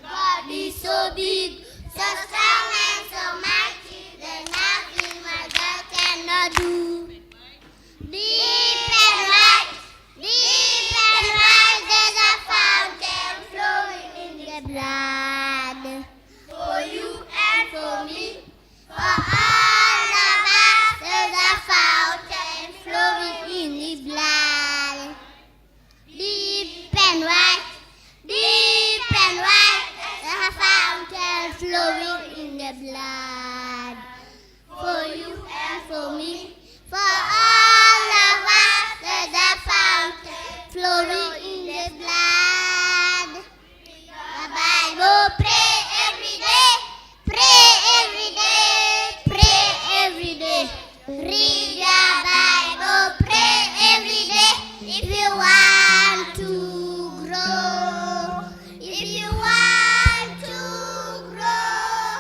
God is so big, so strong and so mighty, there's nothing my God cannot do. Deep and wide, there's a fountain flowing in the blood. For you and for me, for all of us, there's a fountain flowing in the blood. Deep and wide, there's a fountain flowing in the blood. For you and for me, for all of us, there's a fountain flowing in the blood. The Bible, pray every day, pray every day, pray every day. Read your Bible, pray every day if you want to grow. If you want to grow,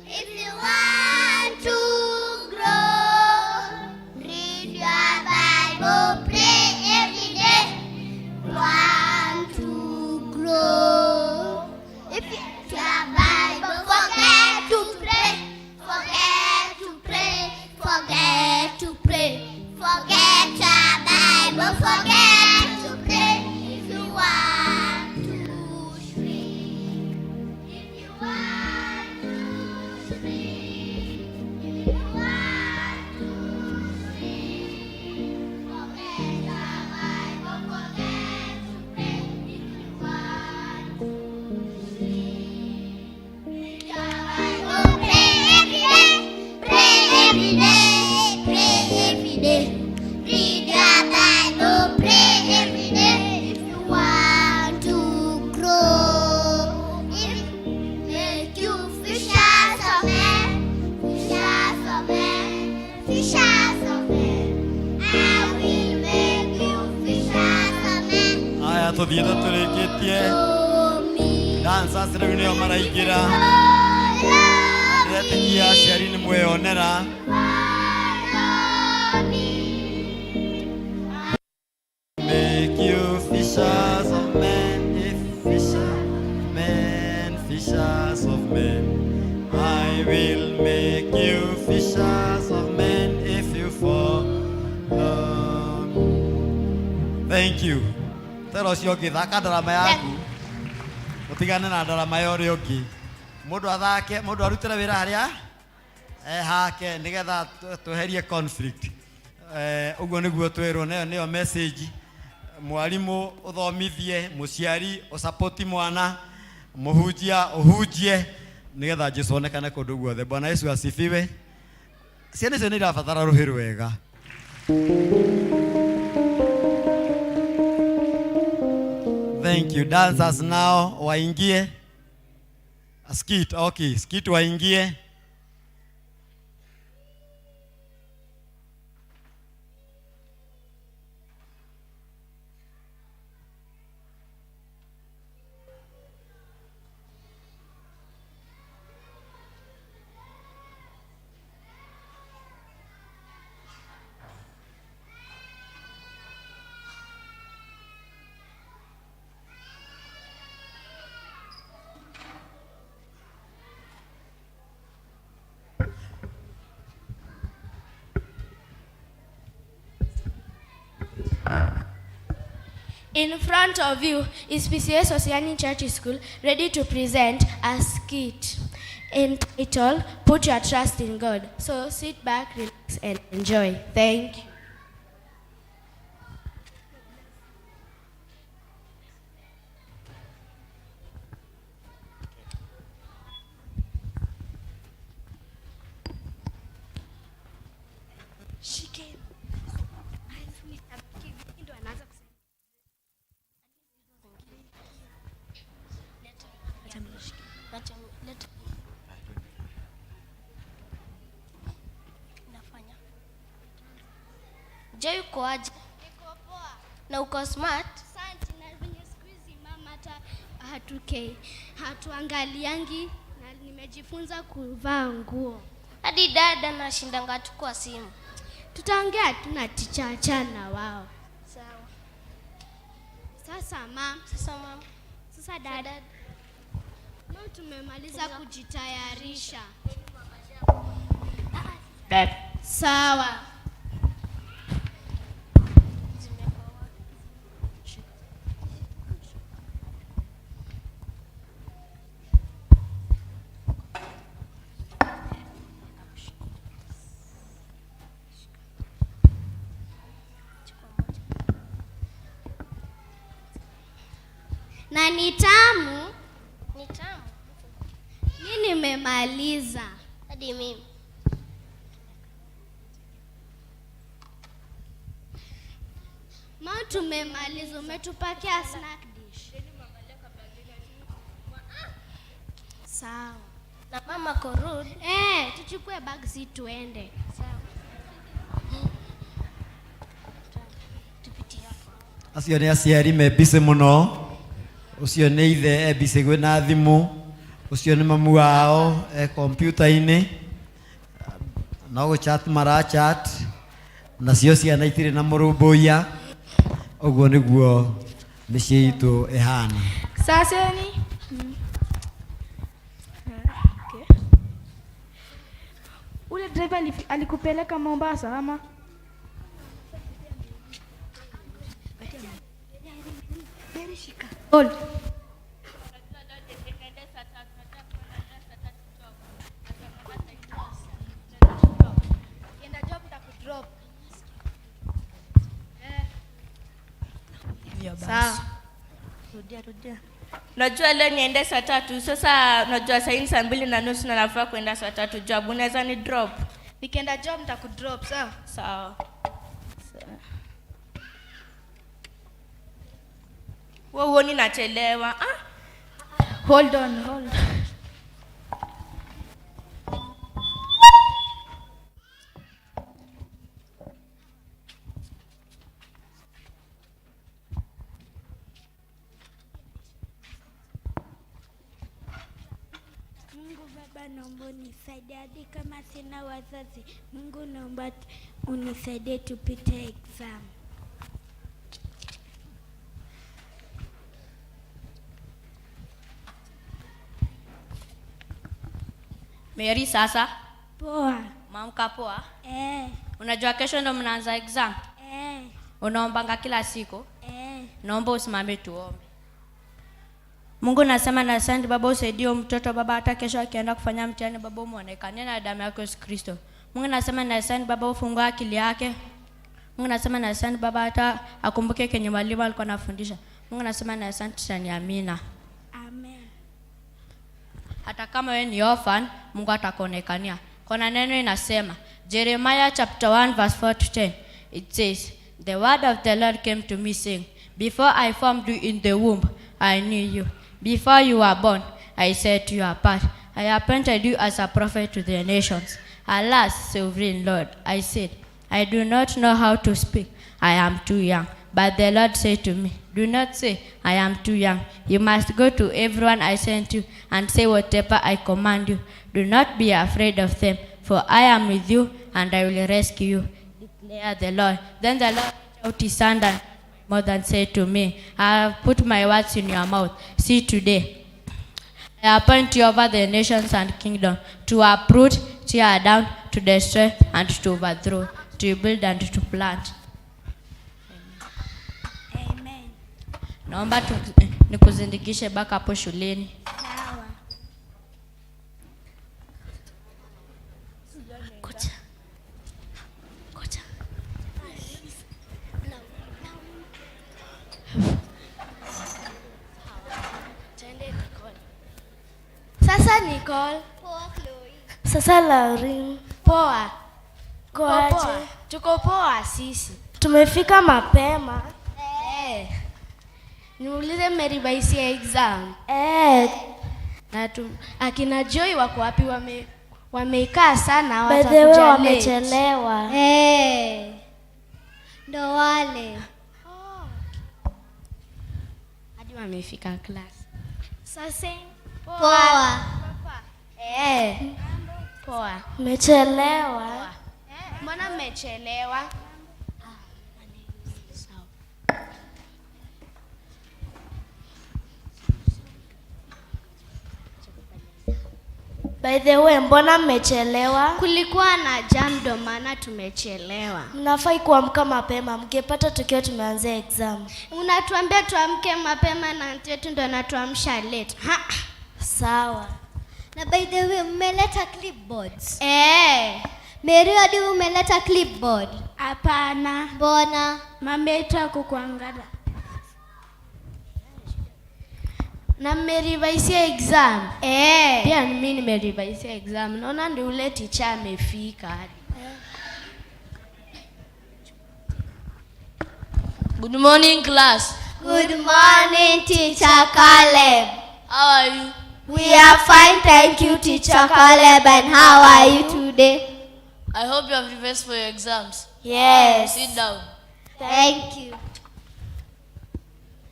if you want to grow, read your Bible, pray every day. Want to grow. If your Bible, forget to pray, forget to pray, forget to pray, forget your Bible, forget to pray. If you want to shrink, if you want to shrink, if you want to shrink, forget your Bible, forget to pray. If you want to shrink, read your Bible, pray every day, pray every day, pray every day. Read your Bible, pray every day if you want to grow. If it make you fishers of men, fishers of men, fishers of men, I will make you fishers of men. Aya tuthiete turikitie dancers riu nio maraingira ndĩretĩkia aciari nĩ mwĩonera make you fishers of men, if fishers of men. I will make you fishers of men if you follow me. Thank you. Tero cio ngĩthaka ndarama yaku ũtigane na ndarama ya ũrĩa ũngĩ. Mũndũ athake, mũndũ arutĩre wĩra harĩa hake nĩgetha tweherie conflict. Ũguo nĩguo twĩrwo, nayo nĩyo message. Mwarimu uthomithie, muciari usupport mwana, muhunjia uhunjie nigetha Jesu onekane kundu guothe. Bwana Yesu asifiwe. Ciana icio nĩ irabatara ruhi rwega. Thank you. Dancers now waingie. Skit, okay, skit waingie. In front of you is PCS Oceanic Church School, ready to present a skit entitled Put Your Trust in God. So sit back, relax, and enjoy. Thank you. Je, uko aje? Niko poa. Na uko smart? Asante. Na venye siku hizi mama hata hatuangaliangi na nimejifunza kuvaa nguo. Hadi dada nashindanga tu kwa simu. Tutaongea tu na ticha, achana wao. Sawa. Sasa mam. Sasa dada. Leo tumemaliza kujitayarisha. Sawa. Na ni tamu. Ni tamu. Mimi nimemaliza. Hadi mimi. Mama tumemaliza, umetupakia snack dish. Sawa. Na mama korudi. Tuchukue bag si tuende. Sawa. Acio nĩ aciari me busy mũno. Ucio nĩ ithe busy gwĩna thimũ. Ucio nĩ mamu wao computer-inĩ. No gũchat marachat. Nacio ciana itirĩ na mũrũmbũiya. Ũguo nĩguo mĩciĩ itũ ĩhana. Sasa ni ule driver alikupeleka Mombasa ama? Hold. Sawa. Rudia. Najua leo niende saa 3. Sasa najua saa 2:30 na nafaa kwenda saa 3. Job unaweza ni drop. Nikienda job nitakudrop, sawa? Sawa. Wewe uoni nachelewa. Hold on. Mungu Baba, naomba unisaidie hadi kama sina wazazi. Mungu naomba unisaidie tupite exam. Mary, sasa poa. Mamka poa? Unajua kesho ndo mnaanza exam? Unaombanga kila siku? Naomba usimame tuombe. Mungu nasema na asante Baba, usaidie mtoto Baba, hata kesho akienda kufanya mtihani Baba umuonekane na damu yako Yesu Kristo. Mungu nasema na asante Baba, ufungue akili yake. Mungu nasema na asante Baba, hata akumbuke kenye mwalimu alikuwa anafundisha. Mungu nasema na asante sana, amina. Amen. Hata kama wewe ni orphan, Mungu atakuonekania. Kuna neno inasema Jeremiah chapter 1 verse 4 to 10. It says, the word of the Lord came to me saying, before I formed you in the womb, I knew you. Before you were born, I set you apart. I appointed you as a prophet to the nations. Alas, sovereign Lord, I said, I do not know how to speak. I am too young. But the Lord said to me, do not say, I am too young. You must go to everyone I sent you and say whatever I command you. Do not be afraid of them, for I am with you and I will rescue you, declare the Lord. Then the Lord reached out his hand and more than said to me, I have put my words in your mouth. See today, I appoint you over the nations and kingdom, to uproot, tear down, to destroy, and to overthrow, to build and to plant. Naomba nikuzindikishe baka hapo shuleni. Sawa. Kucha. Kucha. Sasa Nicole. Poa Chloe. Sasa Lauren. Poa. Kwaje? Tuko poa sisi. Tumefika mapema. Niulize meribaisia exam. Na akina Joy wako wapi? Wameikaa sana Watakuja late. Wamechelewa. Ndo wale. Hadi wamefika class. Sasa Poa. Poa. Mmechelewa. Mbona mmechelewa? By the way, mbona mmechelewa? Kulikuwa na jam ndo maana tumechelewa. Mnafai kuamka mapema, mngepata tukiwa tumeanza exam. Unatuambia tuamke mapema na auntie yetu ndo anatuamsha late. Sawa. Na by the way, mmeleta clipboards? Mary, hadi umeleta clipboard? Hapana. Mbona? Mama yetu hakukuangalia. Na mmeribaisia exam? Pia mimi nimeribaisia exam. Naona ndio ule teacher amefika. Good morning class. Good morning Teacher Caleb. How are you? We are fine, thank you Teacher Caleb. And how are you today? I hope you have revised for your exams. Yes. Sit down. Thank you.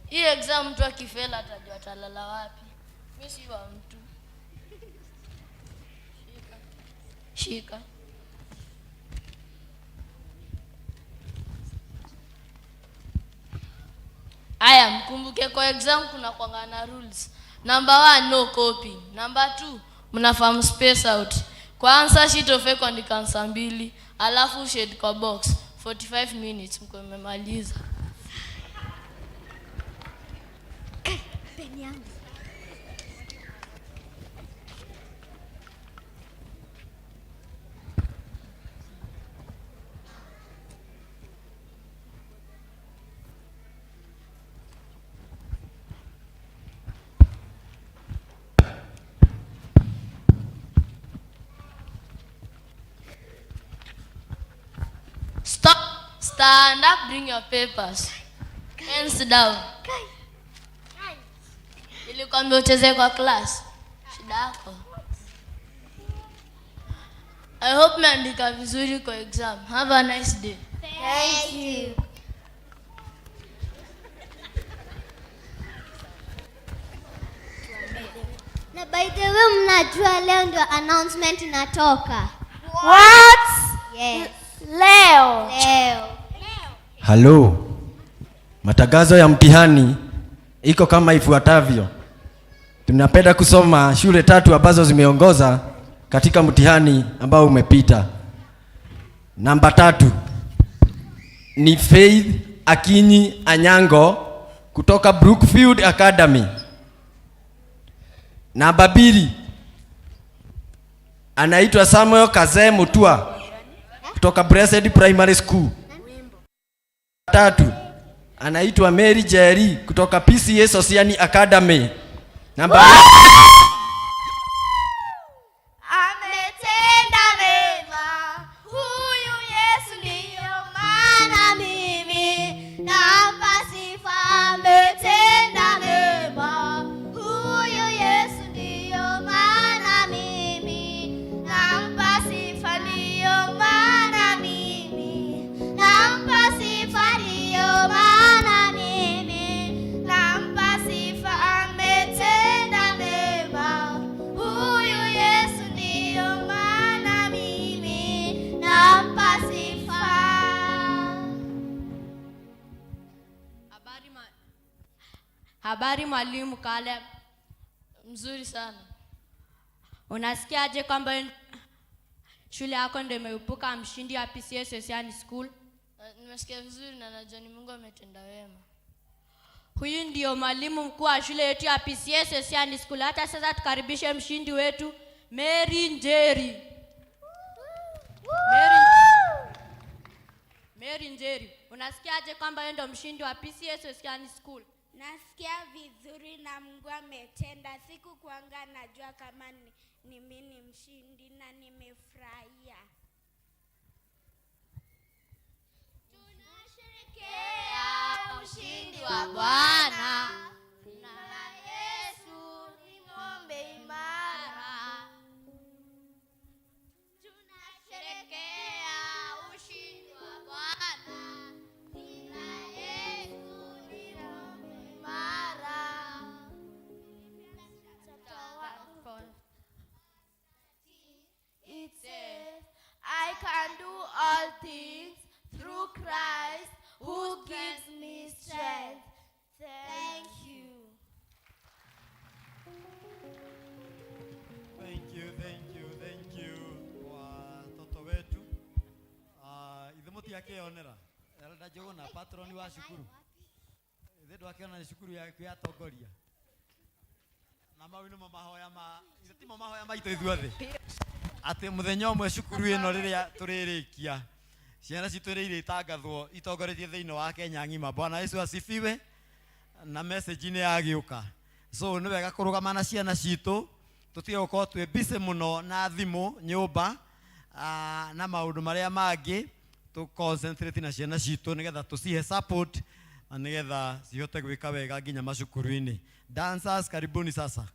Hii exam mtu akifela atajua atalala wapi. Mimi si wa mtu. Shika. Aya, mkumbuke kwa exam kuna kuangana rules. Number 1, no copying. Number 2, mnafahamu space out. Kwa answer sheet ofeko andika answer 2, alafu shade kwa box. 45 minutes mko mmemaliza. Stop. Stand up, bring your papers. Hands down. Nilikwambia ucheze kwa class. Shida yako. I hope mmeandika vizuri kwa exam. Have a nice day. Thank you. Na by the way, mnajua leo ndio announcement inatoka. What? Yes. Leo. Halo. Matangazo ya mtihani iko kama ifuatavyo. Tunapenda kusoma shule 3 ambazo zimeongoza katika mtihani ambao umepita. Namba 3 ni Faith Akinyi Anyango kutoka Brookfield Academy. Namba 2 anaitwa Samuel Kaze Mutua kutoka Blessed Primary School. 3 anaitwa Mary Jerry kutoka PCA Sosiani Academy. Namba Ametenda mema huyu Yesu, ndiyo maana mimi nampa sifa. Ametenda mema huyu Yesu, ndiyo maana mimi nampa sifa. Ndiyo maana mimi nampa sifa. Ndiyo maana mimi nampa sifa. Ametenda mema huyu Yesu, ndiyo maana mimi nampa sifa. Habari mwalimu Caleb. Mzuri sana. Unasikiaje kwamba shule yako ndio imeibuka mshindi wa PCA Sosiani School? Nimesikia vizuri na najua ni Mungu ametenda wema. Huyu ndio mwalimu mkuu wa shule yetu ya PCS Ocean School. Hata sasa tukaribishe mshindi wetu Mary Njeri. Mary Njeri, unasikiaje kwamba wewe ndio mshindi wa PCS Ocean School? Nasikia vizuri na Mungu ametenda. Siku kuanga najua kama ni mimi ni mshindi na nimefurahia. Tunasherehekea ushindi wa Bwana. Jina la Yesu ni ngombe imara. Tunasherehekea ushindi wa Bwana. Jina la Yesu ni ngombe imara. It says, I can do all things through Christ who gives me strength. Thank you. Thank you. Watoto wetu. Idhimuti yake onera. Elda jogo na patroni wa shukuru. Idhidu akiona ni shukuru ya togoria. Na mawino mahoya izati mahoya maito ithuothe. Ati muthenya umwe shukuru ino riria turirikia. Ciana citurire itangathwo itongoretie thiini wa Kenya ng'ima. Bwana Yesu asifiwe. Na message ni yagiuka. So ni wega kurugama na ciana citu tutige gukorwo twi busy muno na thimu nyumba na maundu maria mangi tu concentrate na ciana citu nigetha tucihe support na nigetha cihote gwika wega nginya macukuru-ini. Dancers, karibuni sasa.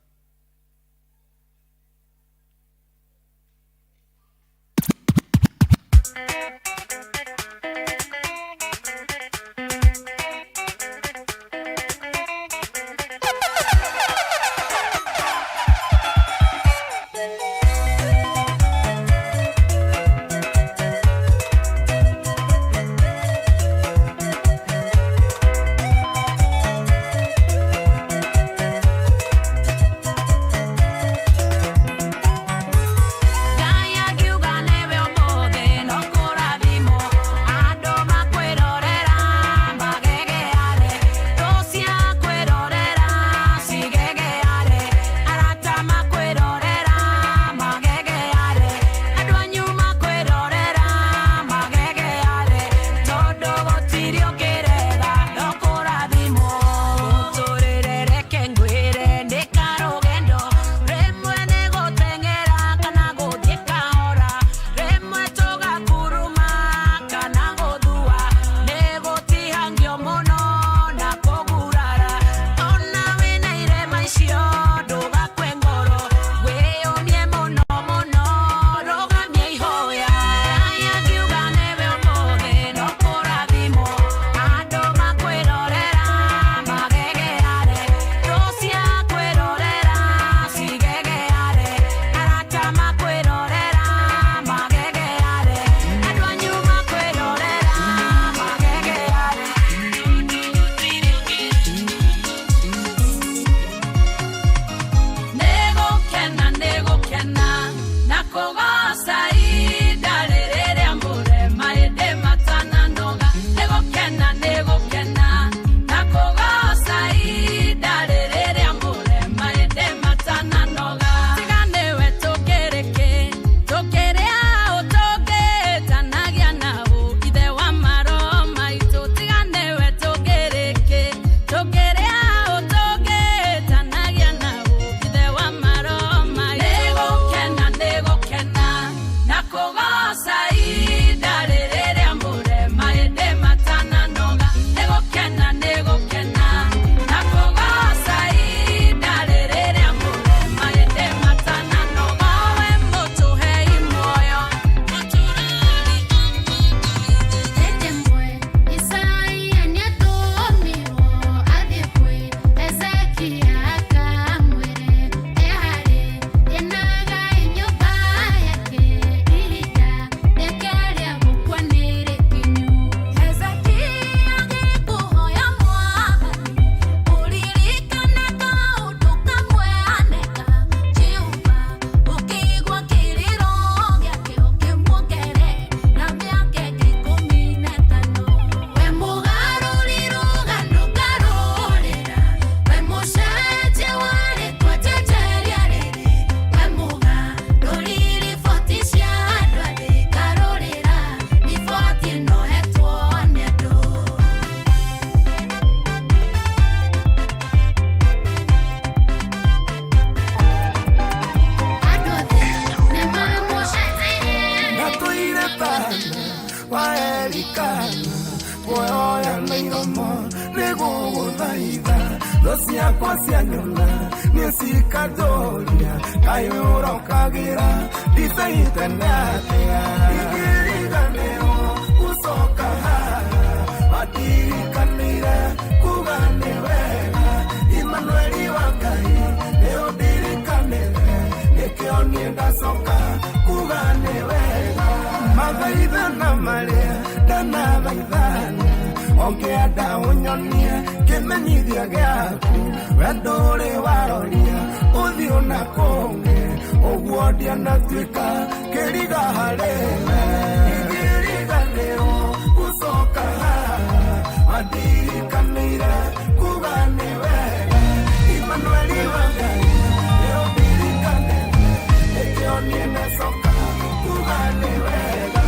waerikana kuoya na iromo nĩgũgũthaitha thũ ciakwa cia nyona nĩcikatũria kayũrokagĩra ndicaitene atĩa ingĩriganĩrwo gũcoka haha matirikanĩire kuga nĩ wega Imanueli wa Ngai nĩũndirikanĩre nĩkĩo niĩ ndacoka kuga nĩ wega mathaithana marĩa ndanathaithana ongĩenda ũnyonie kĩmenyithia gĩaku wendo ũrĩ waroria ũthiũ na kũngĩ ũguo ndianatuĩka kĩriga harĩwe ingĩriganĩrwo gũcoka haha mandirikanĩire kuga nĩ wega Imanueli wa Ngai nĩũndirikanĩre nĩkĩo niĩ ndacoka kuga nĩ wega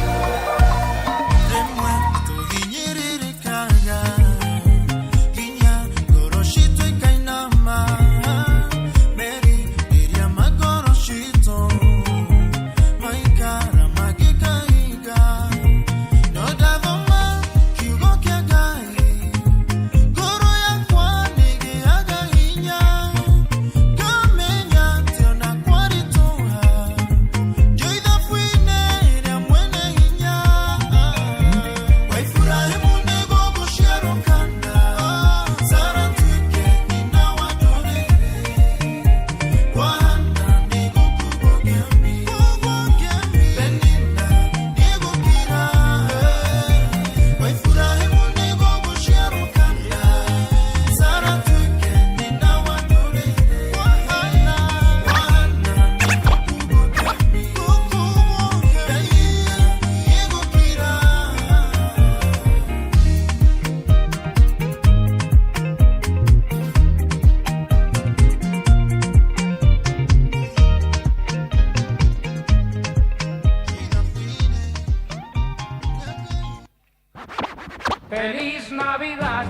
Feliz Navidad,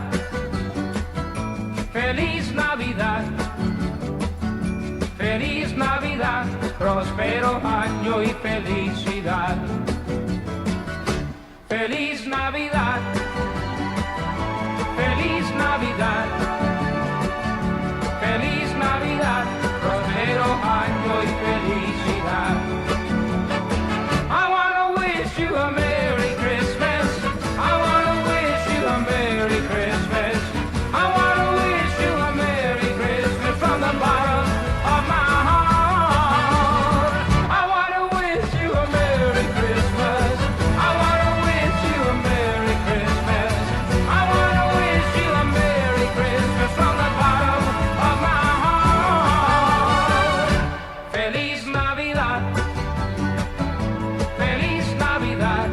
feliz Navidad, feliz Navidad, próspero año y felicidad. Feliz Navidad, feliz Navidad, feliz Navidad, próspero año y felicidad. I wanna wish you a Merry Christmas. I wanna wish you a Merry Christmas. I wanna wish you a Merry Christmas from the bottom of my heart. I wanna wish you a Merry Christmas. I wanna wish you a Merry Christmas. I wanna wish you a Merry Christmas from the bottom of my heart. Feliz Navidad. Feliz Navidad.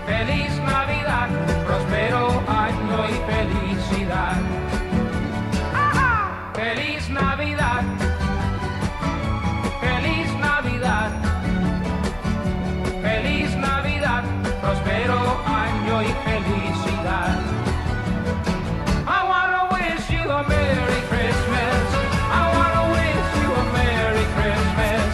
Feliz Navidad, próspero año y felicidad. Feliz Navidad, feliz Navidad, feliz Navidad, próspero año y felicidad. I wanna wish you a Merry Christmas. I wanna wish you a Merry Christmas.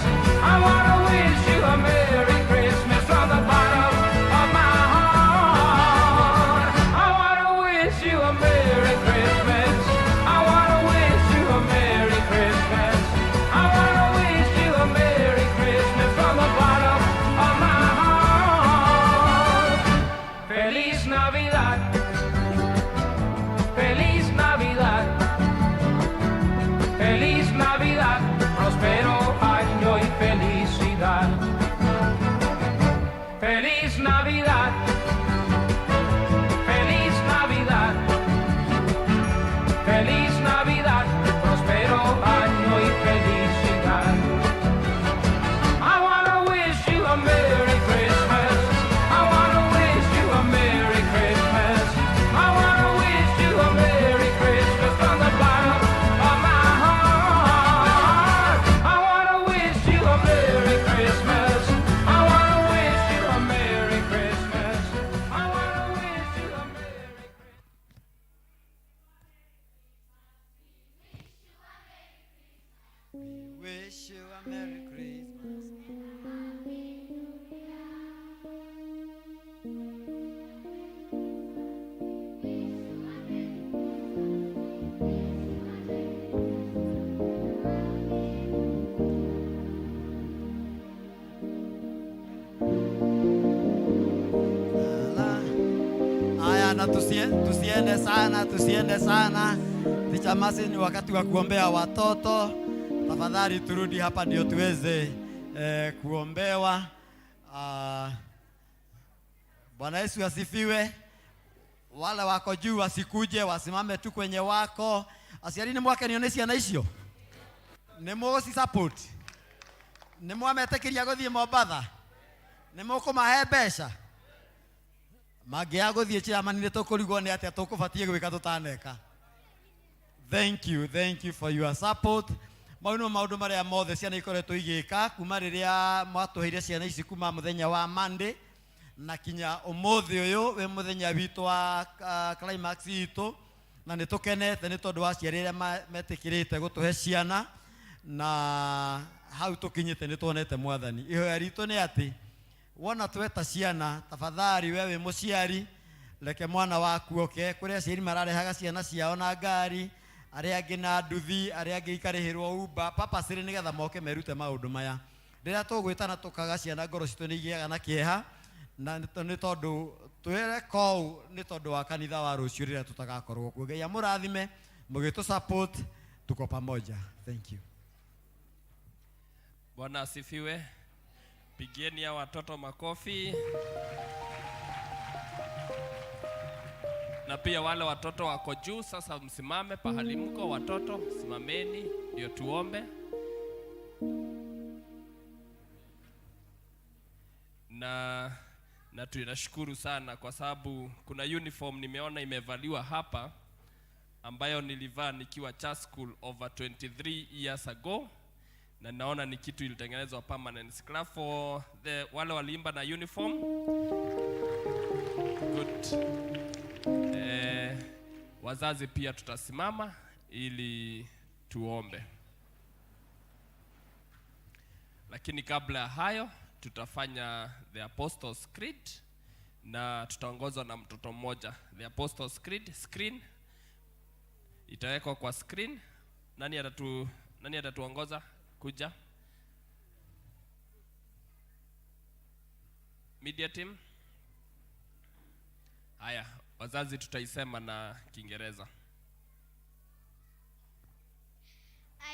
I wanna wish you a Merry Christmas from the bottom of my heart. I wanna wish you a Merry Christmas. I wanna wish you a Merry Christmas. I wanna wish you a Merry Christmas from the bottom of my heart. Feliz Navidad. Feliz Navidad. Feliz Navidad, próspero año y felicidad. Feliz Navidad. Feliz Navidad. Feliz Navidad, próspero año y felicidad. I wanna wish you a Merry Christmas. I wanna wish you a Merry Christmas. I wanna wish you a Merry Christmas from the bottom of my heart. I wanna wish you a Merry Christmas. I wanna wish you a Merry Christmas. na tusiende sana. Teacher Mercy, ni wakati wa kuombea watoto. Tafadhali turudi hapa ndio tuweze kuombewa. Bwana Yesu asifiwe. Wale wako juu wasikuje, wasimame tu kwenye wako. Asiarini mwake nionesia na icio. Nemo si support. Nemo ametekiria guthie Mombasa. Nemo kumahe mbeca. Magiago thie chairman tukurigwo ni atia tukubatie gwika tutaneka. Thank you for your support. Maundu maria mothe ciana ikoretwo igika kuma riria mwatuheire ciana ici kuma muthenya wa Monday na kinya umuthi uyu we muthenya witu wa climax itu, na nitukenete ni tondu wa ciarire metikirite gutuhe ciana, na hau tukinyite ni tuonete Mwathani. Ihoya ritu ni ati wona tweta ciana, tafadhali wewe muciari leke mwana waku oke kuria ciari mararehaga ciana ciao na ngari, aria angi na nduthi, aria angi ikarihirwo Uber, papa siri nigetha moke merute maundu maya. Riria tugwitana tukaga ciana ngoro citu ni igiaga na kieha, na ni tondu twire kou ni tondu wa kanitha wa rucio riria tutagakorwo kuo. Ngai amurathime, mugitu support, tuko pamoja. Thank you. Bwana asifiwe. Pigieni ya watoto makofi. Na pia wale watoto wako juu sasa msimame pahali mko. Watoto simameni ndio tuombe. Na tunashukuru sana kwa sababu kuna uniform nimeona imevaliwa hapa ambayo nilivaa nikiwa church school over 23 years ago, na naona ni kitu ilitengenezwa permanent scrap for the wale waliimba na uniform. Good. Wazazi pia tutasimama ili tuombe. Lakini kabla ya hayo tutafanya the Apostles' Creed na tutaongozwa na mtoto mmoja. The Apostles' Creed screen itawekwa kwa screen. Nani atatuongoza kuja? Media team. Haya, wazazi tutaisema na Kiingereza.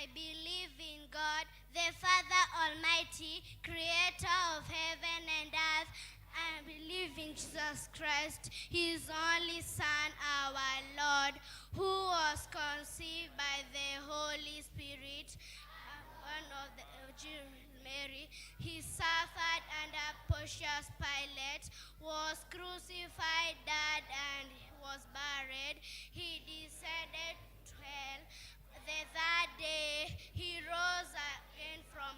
I believe in God, the Father Almighty, creator of heaven and earth. I believe in Jesus Christ, his only Son, our Lord, who was conceived by the Holy Spirit, one of the Mary. He suffered under Pontius Pilate, was crucified, died, and was buried. He descended to hell. The third day, he rose again from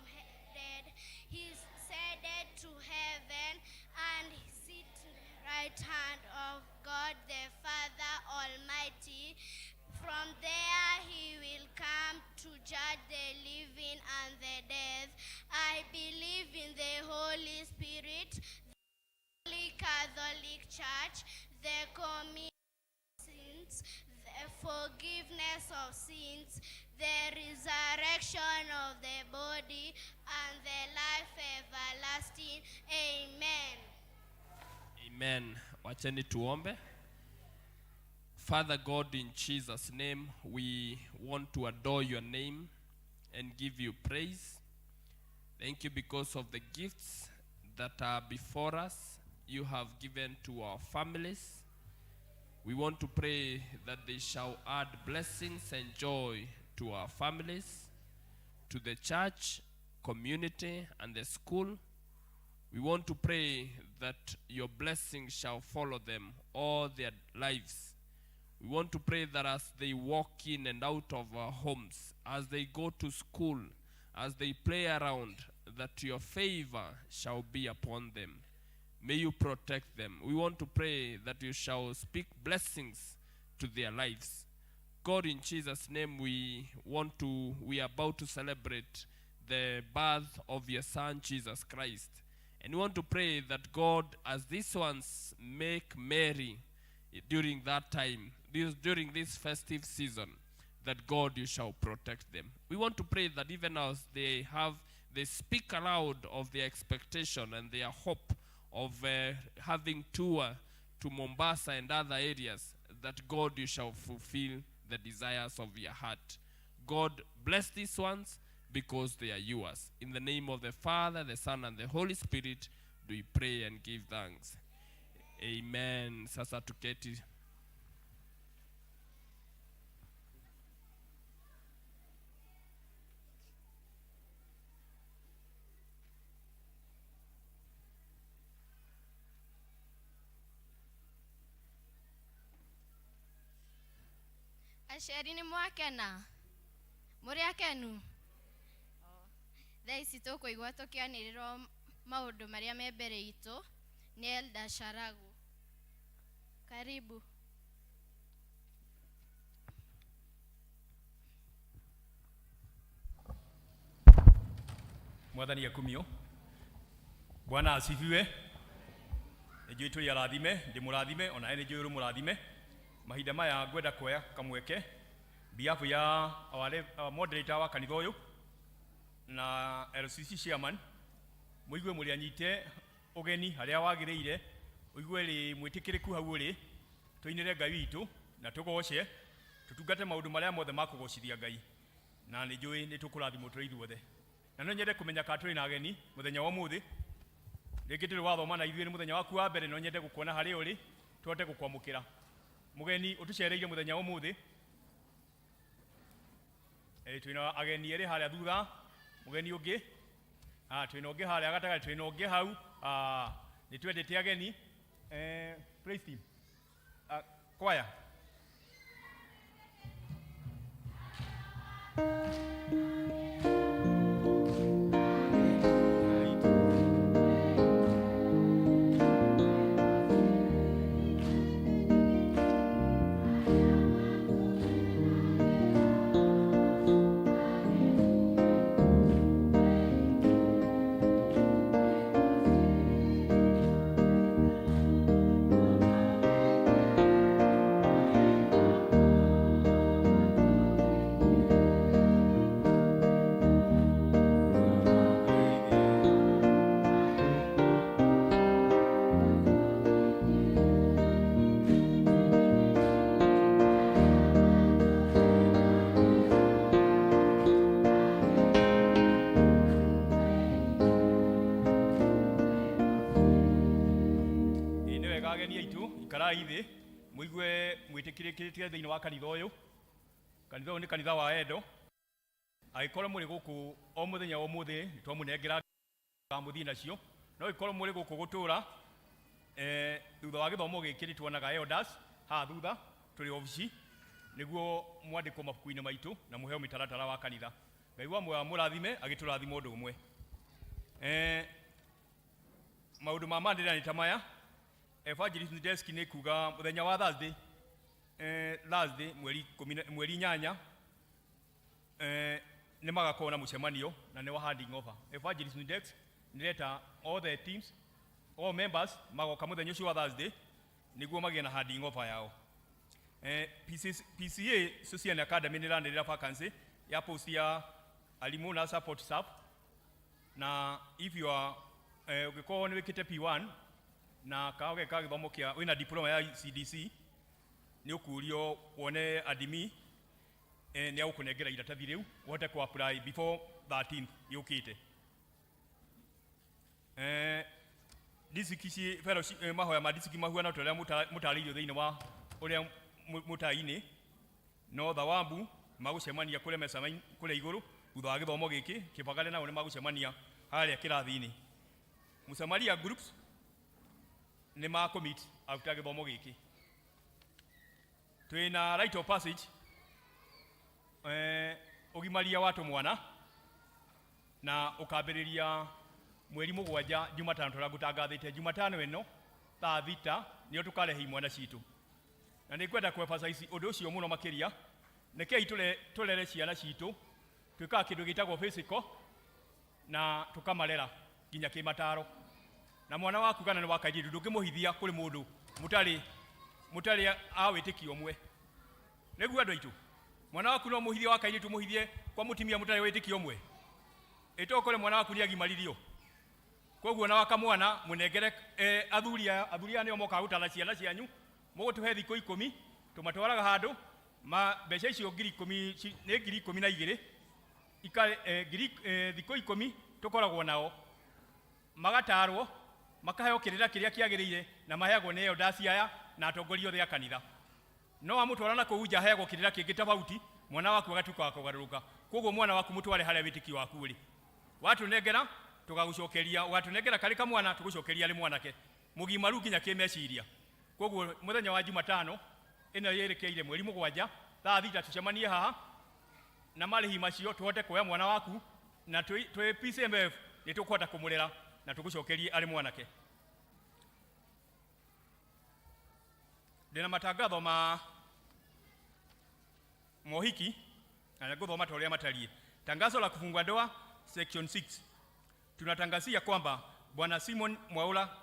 dead. He ascended to heaven and sits at the right hand of God the Father Almighty. From there he will come to judge the living and the dead. I believe in the Holy Spirit, the Holy Catholic Church, the communion of sins, the forgiveness of sins, the resurrection of the body, and the life everlasting. Amen. Amen. Wacheni tuombe. Father God, in Jesus' name, we want to adore your name and give you praise. Thank you because of the gifts that are before us, you have given to our families. We want to pray that they shall add blessings and joy to our families, to the church, community, and the school. We want to pray that your blessings shall follow them all their lives. We want to pray that as they walk in and out of our homes, as they go to school, as they play around, that your favor shall be upon them. May you protect them. We want to pray that you shall speak blessings to their lives. God, in Jesus' name, we are about to celebrate the birth of your Son, Jesus Christ. And we want to pray that God, as these ones make merry during that time, during this festive season, that God, you shall protect them. We want to pray that even as they speak aloud of their expectation and their hope of having tour to Mombasa and other areas, that God, you shall fulfill the desires of your heart. God, bless these ones because they are yours. In the name of the Father, the Son, and the Holy Spirit, do we pray and give thanks. Amen. Sasa tuketi. Asheri ni mwakena muri akenu thaa ici tukuigua tukianirirwo maundu maria me mbere itu ni Elder Sharagu. Karibu. Mwathani akumio. Bwana asifiwe. Nijui tu yarathime, ndimurathime, ona ene njui rumurathime. Mahinda maya ngwenda kuoya kamweke biafu ya our moderator wa kanitha uyu na LCC chairman muigue muri anyite ugeni haria wagireire uigue ri mwitikiriku hau uri tuinire Ngai witu na tugoce tutungate maundu maria mothe makugocithia Ngai na ni njui ni tukurathimwo turi ithuothe na no nyende kumenya ka turi na ageni muthenya wa muthi ringi turi wathoma na ithuĩ ni muthenya waku wa mbere no nyende gukuona hari uri tuote gukwamukira mugeni utucereire muthenya wa muthi twina ageni eri haria thutha mugeni ungi twina ungi haria gatagati twina ungi hau ni twendete ageni praise team choir ithi muigue mwitikirikitie thiini wa kanitha uyu ni kanitha wa Endo aikorwo muri guku o muthenya wa muthi twamunengera muthi nacio no ikorwo muri guku gutura thutha wa githomo giki ni tuonaga elders ha thutha turi ofici niguo mwandikwo mabuku-ini maitu na muheo mitaratara wa kanitha. Ngai wa mwe murathime agiturathima undu umwe maundu ma mandira ni tamaya evangelist desk ni kuga muthenya wa Thursday mweri 8 ni magakona mucemanio na ni wa handing over. Evangelist desk ni leta all the teams all members magoka muthenya ucio wa Thursday niguo magie na handing over yao. PCA Social Academy ni randirira vacancy ya post ya alimu na support staff na if you are ugikorwo ni wikite P1 na kaoge ka githomo kia wina diploma ya CDC ni ukurio wone adimi ni aukunengera iratathi riu wote ku apply before 13th yukite disiki fellowship mahoya ma disiki mahuana toria mutaririo thiini wa uria mutaini no thawambu magucemania kule mesa kule iguru thutha wa githomo giki kibagale nao ni magucemania haria kirathini Musamaria groups ni ma commit after githomo giki twina right of passage ugimaria watu mwana na ukambiriria mweri 7 Jumatano turagutangathite Jumatano eno thaa 6 nio tukarehe mwana citu na ni kwenda kwemphasize undu ucio muno makiria nekei tulere ciana citu twika kindu gitagwo physical na tukamarera ginya kimataro na mwana waku kana ni wakaidi ndungimuhithia kuri mundu mutari awitikio mwe niguo andu aitu mwana waku no muhithia wakaidi tumuhithie kwa mutimia mutari witikio mwe itokore mwana waku ni agimaririo koguo na wakamwana munengere athuria nio moka gutana ciana cianyu mugutuhe thikũ 10 tumatwaraga handu mbeca icio 10,000 nĩ 12,000 thikũ 10 tukoragwo nao magatarwo makaheo kĩrĩra kĩrĩa kĩagĩrĩire na maheagwo nĩ elders aya na atongoria othe a kanitha. No amutwarana kũu nja aheagwo kĩrĩra kĩngĩ tofauti, mwana waku agatuĩka wa kũgarũrũka. Koguo mwana waku mũtware harĩa wĩtĩkio waku ũrĩ. Watunengera tugagucokeria, watunengera karĩ kamwana tugucokeria arĩ mwanake mũgimaru nginya kĩmeciria. Koguo mũthenya wa Jumatano ĩno yerekeire mweri 7 thaa 3 tucemanie haha na marĩhi macio tuhote kuoya mwana waku na twĩ PCMF nĩ tũkũhota kũmũrera na tugucokerie arĩ mwanake. Ndĩna matangatho ma mohiki na ngũthoma ta ũrĩa matariĩ. Tangazo la kufungua ndoa section 6. Tunatangazia kwamba Bwana Simon Mwaula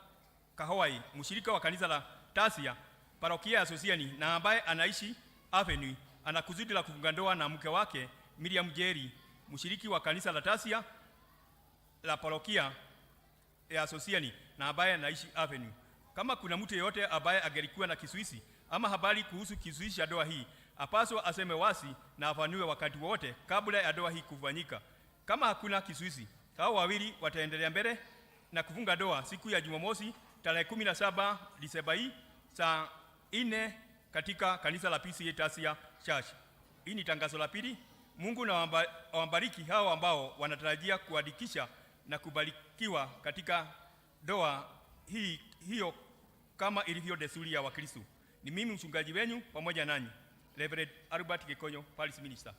Kahawai, mshirika wa kanisa la Tasia parokia ya Sosiani na ambaye anaishi Avenue, ana kusudi la kufunga ndoa na mke wake Miriam Jerry, mshiriki wa kanisa la Tasia la parokia ya Sosiani na ambaye anaishi Avenue. Kama kuna mtu yeyote ambaye angelikuwa na kizuizi ama habari kuhusu kizuizi cha ndoa hii, apaswa aseme wasi na afanue wakati wote kabla ya ndoa hii kufanyika. Kama hakuna kizuizi, hao wawili wataendelea mbele na kufunga ndoa siku ya Jumamosi tarehe 17 Disemba hii saa 4 katika kanisa la PCA Tasia Church. Hii ni tangazo la pili. Mungu na wabariki hao ambao wanatarajia kuandikisha na kubarikiwa katika ndoa hiyo kama ilivyo desturi ya Wakristo. Ni mimi mchungaji wenu pamoja nanyi Reverend Albert Gikonyo, Parish Minister.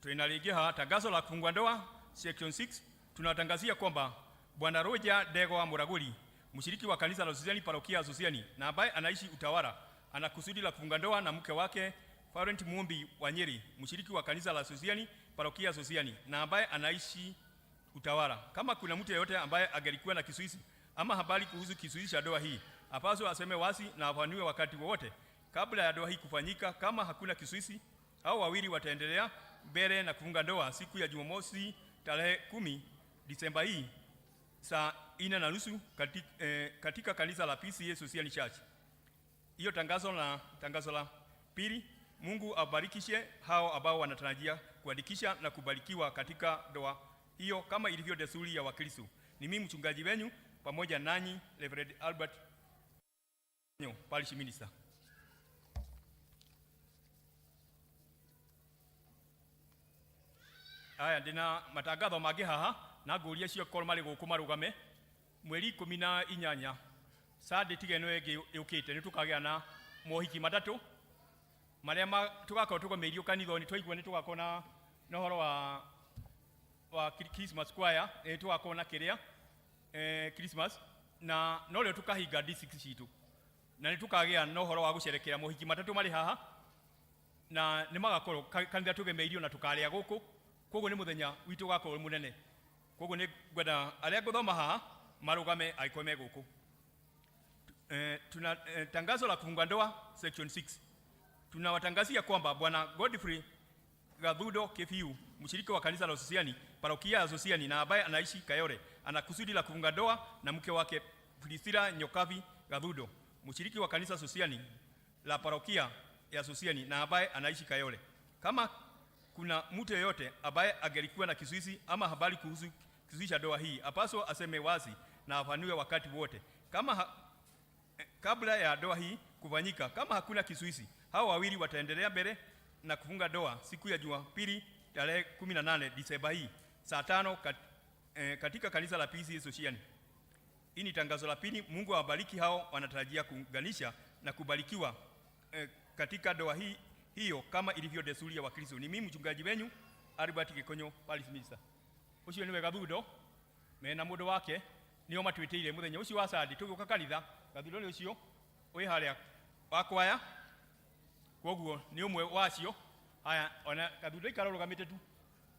Tunalejea tangazo la kufungua ndoa section 6. Tunatangazia kwamba Bwana Roger Dego Muraguri, mshiriki wa kanisa la Sosiani parokia Sosiani na ambaye anaishi Utawala, ana kusudi la kufunga ndoa na mke wake Florent Mumbi wa Nyeri, mshiriki wa kanisa la Sosiani parokia Sosiani na ambaye anaishi Utawala. Kama kuna mtu yeyote ambaye angelikuwa na kizuizi ama habari kuhusu kizuizi cha ndoa hii, apaswa aseme wasi na afanue wakati wote kabla ya ndoa hii kufanyika. Kama hakuna kizuizi, hao wawili wataendelea mbele na kufunga ndoa siku ya Jumamosi tarehe 10 Disemba hii saa 4:30 katika kanisa la PCA Social Church. Hiyo tangazo la pili. Mungu abarikishe hao ambao wanatarajia kuandikisha na kubarikiwa katika ndoa hiyo kama ilivyo desturi ya Wakristo. Ni mimi mchungaji wenu pamoja nanyi Reverend Albert Parish Minister. Aya ndina matangatho mangĩ haha na ngũria cio korwo marĩ gũkũ marũgame. Mweri 18 Sunday tigeno ĩngĩ yũkĩte nĩ tũkagĩa na mohiki matatũ marĩa tugakorwo tũgomeirio kanitha-inĩ. Twaigua nĩ tũgakorwo na ũhoro wa Christmas choir, tugakorwo na kĩrĩa Christmas na no rĩo tũkahinga district citũ na nĩ tũkagĩa na ũhoro wa gũcerekera mohiki matatũ marĩ haha na nĩ magakorwo kanitha tũgemeirio na tũkarĩa gũkũ. Koguo nĩ mũthenya witũ gakorwo mũnene. Koguo nĩ ngwenda arĩa ngũthoma haha marũgame aikome me gũkũ. Tangazo la kufunga ndoa section 6. Tunawatangazia kwamba Bwana Godfrey Gathudo Kefiu, mshiriki wa kanisa la Sosiani parokia ya Sosiani na ambaye anaishi Kayore, ana kusudi la kufunga ndoa na mke wake Priscilla Nyokavi Gathudo, mshiriki wa kanisa Sosiani la parokia ya Sosiani na ambaye anaishi Kayore. Kama kuna mtu yeyote ambaye angelikuwa na kizuizi ama habari kuhusu kizuizi cha ndoa hii, apaswa aseme wazi na afanue wakati wote kabla ya ndoa hii kufanyika. Kama hakuna kizuizi, hao wawili wataendelea mbele na kufunga ndoa siku ya Jumapili tarehe 18 Disemba hii saa 5 katika kanisa la PCA Sosiani. Hii ni tangazo la pili. Mungu awabariki hao wanatarajia kuunganisha na kubarikiwa katika ndoa hiyo kama ilivyo desturi ya Wakristo. Ni mimi mchungaji wenu Albert Gikonyo, Parish Minister. Ucio niwe Gathudo mena mũndũ wake nĩo matwĩtĩire mũthenya ũcio wa Sunday tũgĩũka kanitha. Gathudo nĩ ũcio ũrĩ harĩa wakwaya, koguo nĩ ũmwe wacio. Haya, ona Gathudo ikara rũgamĩte tu,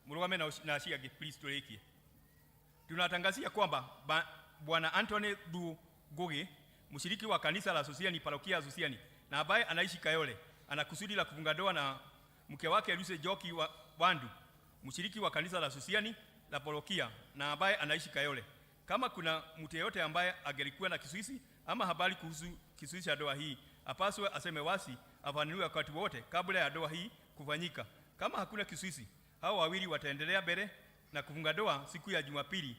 mũrũgame na acio angĩ please tũrĩkie. Tunatangazia kwamba Bwana Anthony Du Ngugi, mshiriki wa kanisa la Sosiani parokia ya Sosiani na ambaye anaishi Kayole, ana kusudi la kufunga ndoa na mke wake Lucy Joki Wandu, mshiriki wa kanisa la Susiani la Parokia na ambaye anaishi Kayole. Kama kuna mtu yeyote ambaye angelikuwa na kisuisi ama habari kuhusu kisuisi cha ndoa hii, apaswe aseme wasi, afafanue wakati wote kabla ya ndoa hii kufanyika. Kama hakuna kisuisi, hao wawili wataendelea mbele na kufunga ndoa siku ya Jumapili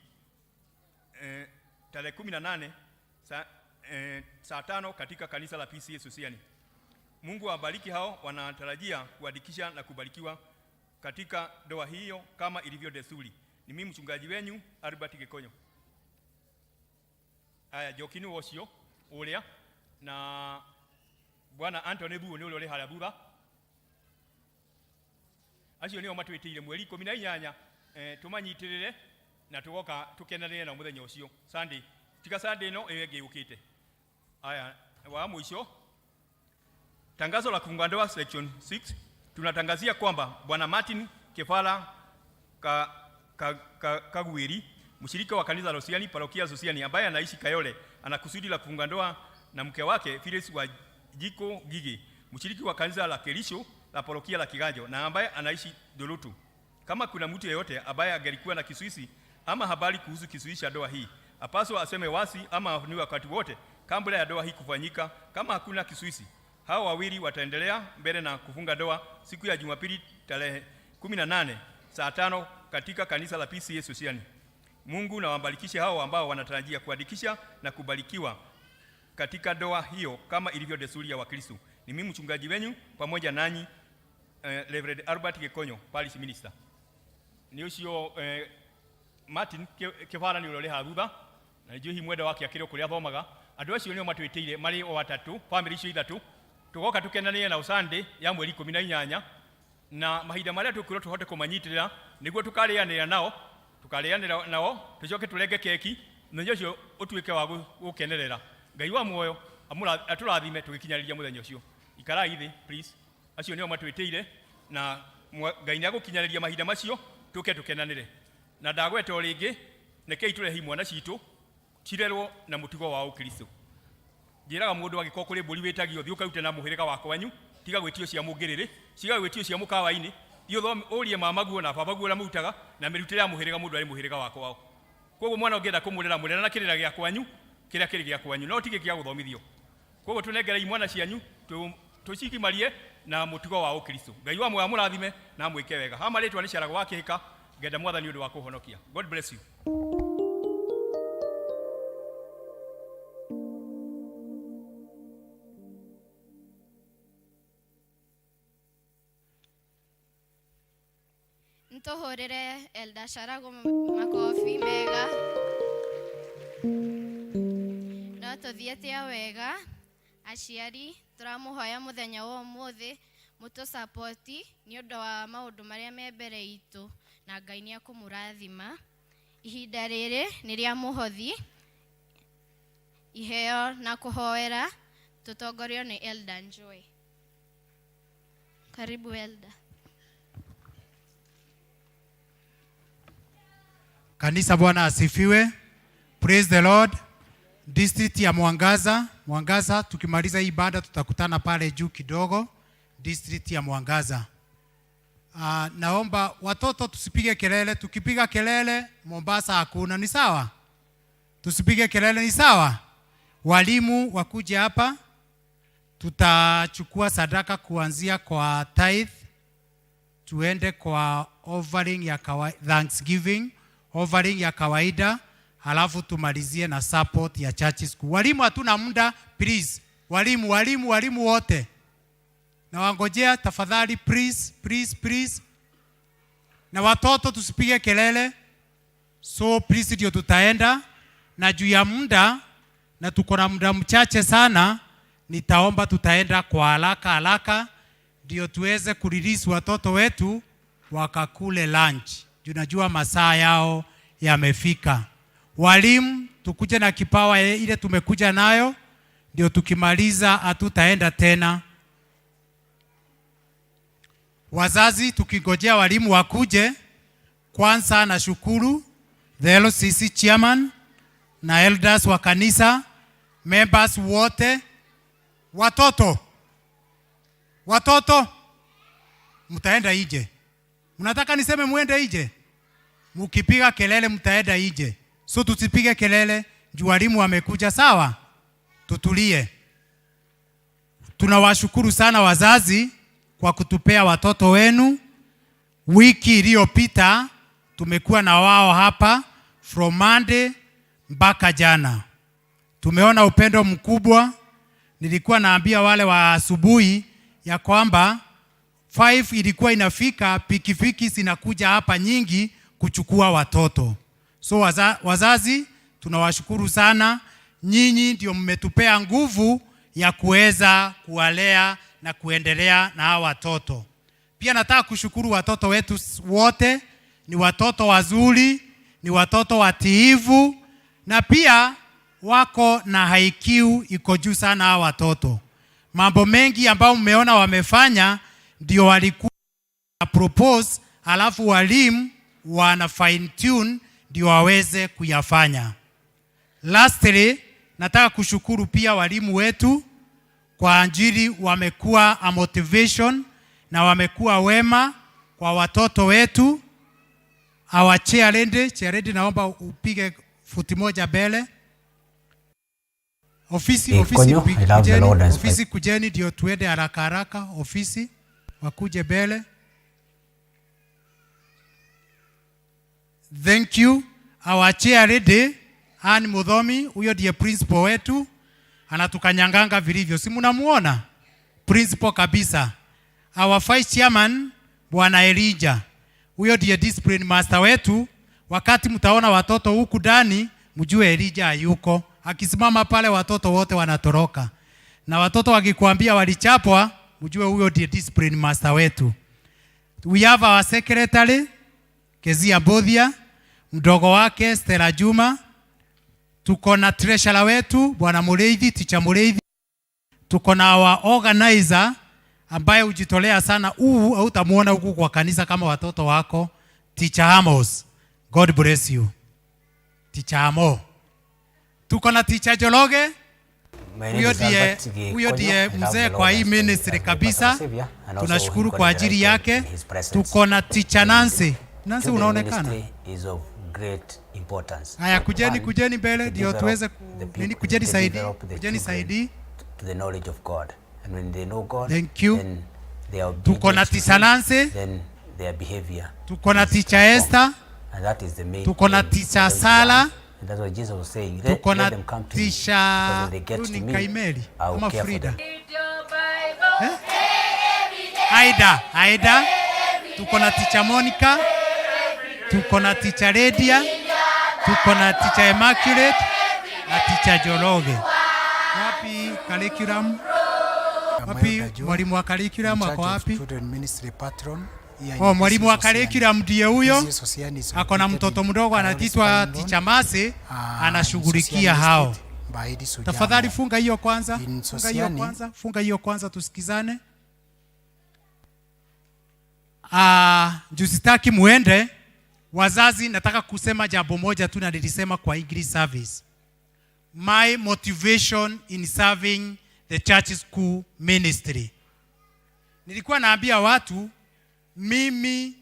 tarehe 18 saa 5 katika kanisa la PCA Susiani. Mungu awabariki hao wanatarajia kuandikisha na kubarikiwa katika ndoa hiyo kama ilivyo desturi. Ni mimi mchungaji wenu Albert Gikonyo. Aya jokini wosio ulia na Bwana Anthony Bu ni ule halabuba. Acio ni o matwitire mweri 18 tumanyitirire na tugoka tukenanire na muthenya ucio Sunday. Tika Sunday no ege ukite. Aya wa mwisho tangazo la kufunga ndoa section 6 tunatangazia kwamba Bwana Martin Kefala Kagwiri mshirika wa kanisa la Susiani Parokia Susiani ambaye anaishi Kayole anakusudi la kufunga ndoa na mke wake Phyllis wa Jiko Gigi mshiriki wa kanisa la Kelisho la Parokia la Kiganjo na ambaye anaishi Dolutu. Kama kuna mtu yeyote ambaye angelikuwa na kisuisi ama habari kuhusu kisuisi cha ndoa hii, apaswa aseme wasi ama afunue wakati wote kabla ya ndoa hii kufanyika. Kama hakuna kisuisi, hao wawili wataendelea mbele na kufunga ndoa siku ya Jumapili tarehe 18 saa 5 katika kanisa la PCA Susiani. Mungu na wabarikishe hao ambao wanatarajia kuandikisha na kubarikiwa katika ndoa hiyo kama ilivyo desturi ya Wakristo. Ni mimi mchungaji wenu pamoja nanyi Reverend Albert Gikonyo, Parish Minister. Ni ucio Martin Kefara ni ulole haruba na ndio hi mwenda wake akiro kuria thomaga. Andu acio nio matwitire mari o watatu, family icio ithatu. Tugoka tukenanire na Sunday ya mweri 18 na mahinda maria tukiro tuhote kumanyitirira niguo tukarianira nao tucoke turenge keki muthenya ucio utuike wa gukenerera. Ngai wa muoyo aturathime tugikinyariria muthenya ucio. Ikarai thi please. Acio nio matwitire na Ngai ni agukinyariria mahinda macio tuke tukenanire. Na ndagweta o ringi nekei turehi mwana citu cirerwo na mutigo wa Ukristo. Njiraga mundu agiko kuri mburi witagio thiuka rute na muhiriga wako wanyu tiga gwetio cia mungiriri ciga gwetio cia mukawa-ini iyo urie mamaguo na babaguo na mutaga na mirutire ya muhiriga mundu ari muhiriga wako wao. Koguo mwana ungenda kumurera murera na kirira gya kwanyu kiria kiri gya kwanyu no tige gya guthomithio. Koguo tunengerei mwana cianyu tucikimarie na mutigo wa Ukristo. Ngai wa moyo murathime na mwike wega. Hama ritwa ni ciarago wakihika ngenda mwathani undu wa kuhonokia. God bless you. Ntohorere Elda Sharago makofi mega. No tuthiete ya wega aciari turamuhoya muthenya wa umuthi muto support ni undu wa maundu maria me mbere itu na Ngai ni akumurathima. Ihinda riri ni ria muhothi iheo na kuhoera tutongorio ni Elda Joy. Karibu Elda. Kanisa Bwana asifiwe. Praise the Lord. District ya Mwangaza, tukimaliza hii ibada tutakutana pale juu kidogo. District ya Mwangaza. Naomba watoto tusipige kelele. Tukipiga kelele Mombasa hakuna, ni sawa? Tusipige kelele, ni sawa? Walimu wakuje hapa. Tutachukua sadaka kuanzia kwa tithe tuende kwa offering ya Thanksgiving, offering ya kawaida, halafu tumalizie na support ya church school. Walimu hatuna muda, please. Walimu wote. Na wangojea tafadhali, please. Na watoto tusipige kelele. So please ndio tutaenda na juu ya muda na tuko na muda mchache sana, nitaomba tutaenda kwa haraka ndio tuweze kurelease watoto wetu wakakule lunch. Tunajua masaa yao yamefika. Walimu tukuje na kipawa ile tumekuja nayo, ndio tukimaliza hatutaenda tena. Wazazi tukingojea walimu wakuje, kwanza na shukuru the LCC chairman na elders wa kanisa, members wote. Watoto mtaenda nje. Mnataka niseme muende nje? Mkipiga kelele mtaenda nje. So tusipige kelele, juu walimu wamekuja, sawa? Tutulie. Tunawashukuru sana wazazi kwa kutupea watoto wenu. Wiki iliyopita tumekuwa na wao hapa from Monday mpaka jana. Tumeona upendo mkubwa. Nilikuwa naambia wale wa asubuhi ya kwamba 5 ilikuwa inafika, pikipiki zinakuja hapa nyingi kuchukua watoto. So wazazi tunawashukuru sana. Nyinyi ndio mmetupea nguvu ya kuweza kuwalea na kuendelea na hawa watoto. Pia nataka kushukuru watoto wetu wote. Ni watoto wazuri, ni watoto watiifu, na pia wako na IQ iko juu sana hawa watoto. Mambo mengi ambao mmeona wamefanya ndio walikuwa propose, alafu walimu wana fine tune ndio waweze kuyafanya. Lastly, nataka kushukuru pia walimu wetu kwa ajili wamekuwa a motivation na wamekuwa wema kwa watoto wetu. Our chairlady, naomba upige futi moja mbele. Ofisi kujeni ndio tuende haraka haraka. Ofisi wakuje mbele. Thank you. Our chairlady Ann Mudhomi, huyo ndiye principal wetu, anatukanyanganga vilivyo. Si mnamuona? Principal kabisa. Our vice chairman Bwana Elijah, huyo ndiye discipline master wetu. Wakati mtaona watoto huku ndani, mjue Elijah yuko. Akisimama pale watoto wote wanatoroka. Na watoto wakikwambia walichapwa, mjue huyo ndiye discipline master wetu. We have our secretary Kezia Bodhia, mdogo wake Stella Juma. Tuko na treasurer wetu Bwana Mureithi, teacher Mureithi. Tuko na our organizer ambaye hujitolea sana. Hautamuona huku kwa kanisa kama watoto wako, Teacher Amos. God bless you, Teacher Amo. Tuko na Teacher Jologe. Huyo ndiye mzee kwa hii ministry kabisa. Tunashukuru kwa ajili yake. Tuko na Teacher Nancy. Nancy unaonekana. Haya, kujeni mbele ndio tuweze kujeni saidi. To the knowledge of God, and when they know God, thank you. Then they are tuko na Teacher Nancy, then their behavior, tuko na Teacher Esther, and that is the main, tuko na Teacher Sala, and that's what Jesus was saying. Tuko na let them come to Teacher me, because when they get to me, Kaimeli ama Frida, Aida, tuko na Teacher Monica, tuko na Teacher Lydia, tuko na Teacher Immaculate na Teacher Jologe. Wapi curriculum? Wapi mwalimu wa curriculum ako wapi? Mwalimu wa curriculum ndiye huyo. Ako na mtoto mdogo anaitwa Teacher Mase, anashughulikia hao. Tafadhali funga hiyo kwanza. Funga hiyo kwanza tusikizane. Jusitaki muende. Wazazi, nataka kusema jambo moja tu na nilisema kwa English service. My motivation in serving the church school ministry. Nilikuwa naambia watu, mimi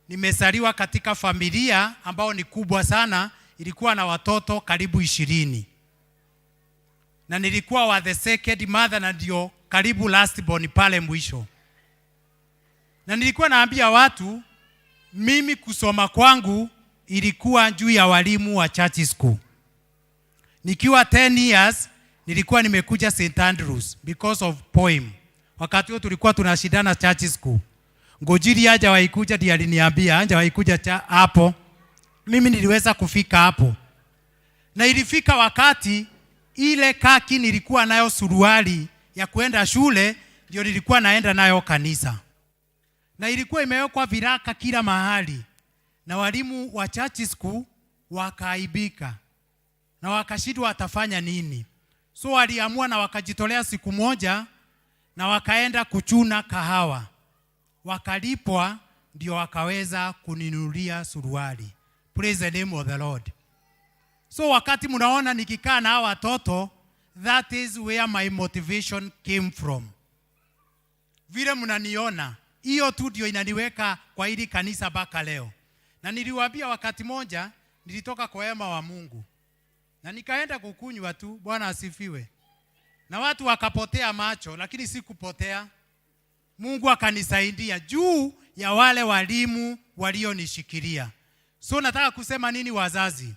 nimezaliwa katika familia ambao ni kubwa sana, ilikuwa na watoto karibu 20. Na nilikuwa wa the second mother na ndio karibu last born pale mwisho. Na nilikuwa naambia watu, mimi kusoma kwangu ilikuwa juu ya walimu wa church school. Nikiwa 10 years nilikuwa nimekuja St. Andrews because of poem. Wakati huo tulikuwa tunashindana church school. Ngojiri haja waikuja ndiye aliniambia haja waikuja hapo. Mimi niliweza kufika hapo. Na ilifika wakati ile kaki nilikuwa nayo suruali ya kuenda shule ndio nilikuwa naenda nayo kanisa. Na ilikuwa imewekwa viraka kila mahali. Na walimu wa church school wakaaibika. Na wakashindwa watafanya nini. So waliamua na wakajitolea siku moja na wakaenda kuchuna kahawa. Wakalipwa ndio wakaweza kuninunulia suruali. Praise the name of the Lord. So wakati mnaona nikikaa na hawa watoto, that is where my motivation came from. Vile mnaniona, Hiyo tu ndio inaniweka kwa hili kanisa mpaka leo. Na niliwaambia wakati moja nilitoka kwa hema wa Mungu. Na nikaenda kukunywa tu, Bwana asifiwe. Na watu wakapotea macho, lakini sikupotea. Mungu akanisaidia juu ya wale walimu walionishikilia. So nataka kusema nini wazazi?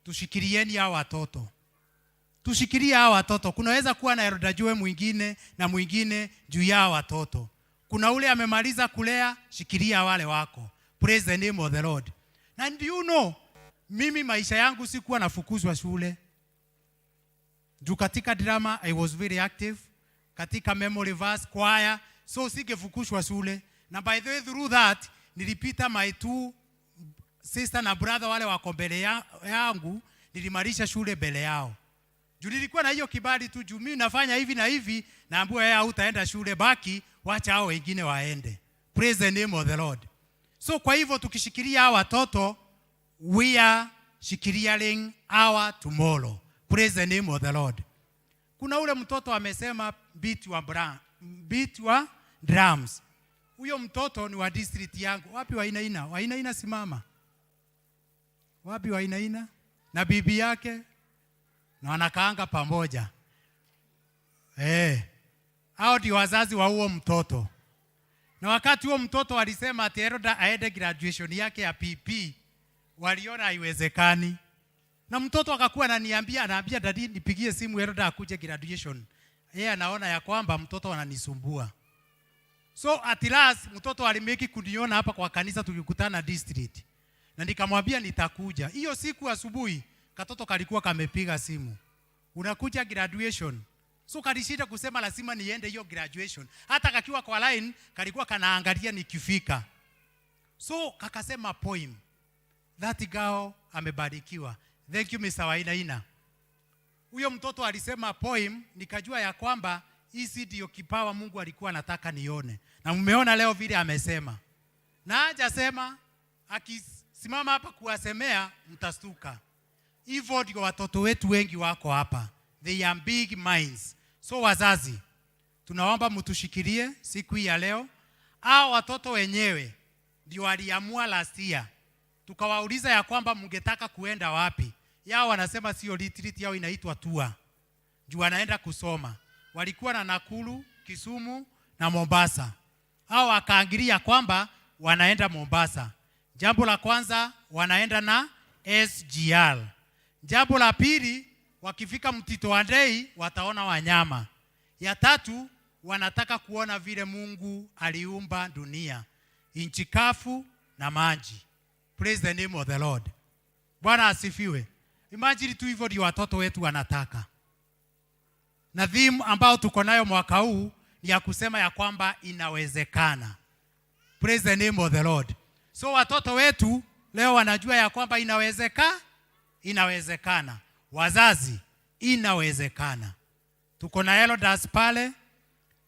Tushikilieni hao watoto. Tushikilie hao watoto. Kunaweza kuwa na erodajue mwingine na mwingine juu ya hao watoto. Kuna ule amemaliza kulea, shikilia wale wako. Praise the name of the Lord. And you know, mimi maisha yangu sikuwa nafukuzwa shule. Juu katika drama I was very active, katika memory verse, choir, so singefukushwa shule. Na by the way through that nilipita my two sister na brother wale wako mbele yangu, nilimalisha shule mbele yao. Juu nilikuwa na hiyo kibali tu, juu mimi nafanya hivi na hivi, naambiwa yeye hutaenda shule, baki wacha hao wengine waende. Praise the name of the Lord. So kwa hivyo tukishikilia hawa watoto, we are shikilialing our tomorrow. Praise the name of the Lord. Kuna ule mtoto amesema beat wa drums. Huyo mtoto ni wa district yangu. Wapi Wainaina? Wainaina simama. Wapi Wainaina? Na bibi yake na wanakaanga pamoja. Hao ndio wazazi wa huo mtoto. Na wakati huo mtoto alisema ati Eroda aende graduation yake ya PP, waliona haiwezekani. Na mtoto akakuwa anaambia dadi nipigie simu Eroda akuje graduation. Yeye anaona ya kwamba mtoto ananisumbua. So at last mtoto alimeki kuniona hapa kwa kanisa, tulikutana district. Na nikamwambia nitakuja. Hiyo siku asubuhi katoto kalikuwa kamepiga simu. Unakuja graduation. So kalishinda kusema lazima niende hiyo graduation. Hata kakiwa kwa line kalikuwa kanaangalia nikifika. So kakasema poem. That girl amebarikiwa. Thank you Mr. Wainaina. Huyo mtoto alisema poem, nikajua ya kwamba hizi ndio kipawa Mungu alikuwa anataka nione. Na mmeona leo vile amesema. Na hajasema, akisimama hapa kuwasemea mtastuka. Hivyo ndio watoto wetu wengi wako hapa. They are big minds. So wazazi, tunaomba mtushikilie siku hii ya leo. Hao watoto wenyewe ndio waliamua last year. Tukawauliza ya kwamba mngetaka kuenda wapi. Yao wanasema sio retreat, yao inaitwa tour. Juu wanaenda kusoma. Walikuwa na Nakuru, Kisumu na Mombasa. Hao wakaangalia kwamba wanaenda Mombasa. Jambo la kwanza wanaenda na SGR. Jambo la pili, wakifika Mtito wa Ndei wataona wanyama. Ya tatu, wanataka kuona vile Mungu aliumba dunia, nchi kavu na maji. Praise the name of the Lord. Bwana asifiwe. Imagine tu hivyo ndio watoto wetu wanataka. Na theme ambao tuko nayo mwaka huu ni ya kusema ya kwamba inawezekana. Praise the name of the Lord. So watoto wetu leo wanajua ya kwamba inawezekana. Wazazi, inawezekana. Tuko na elders pale,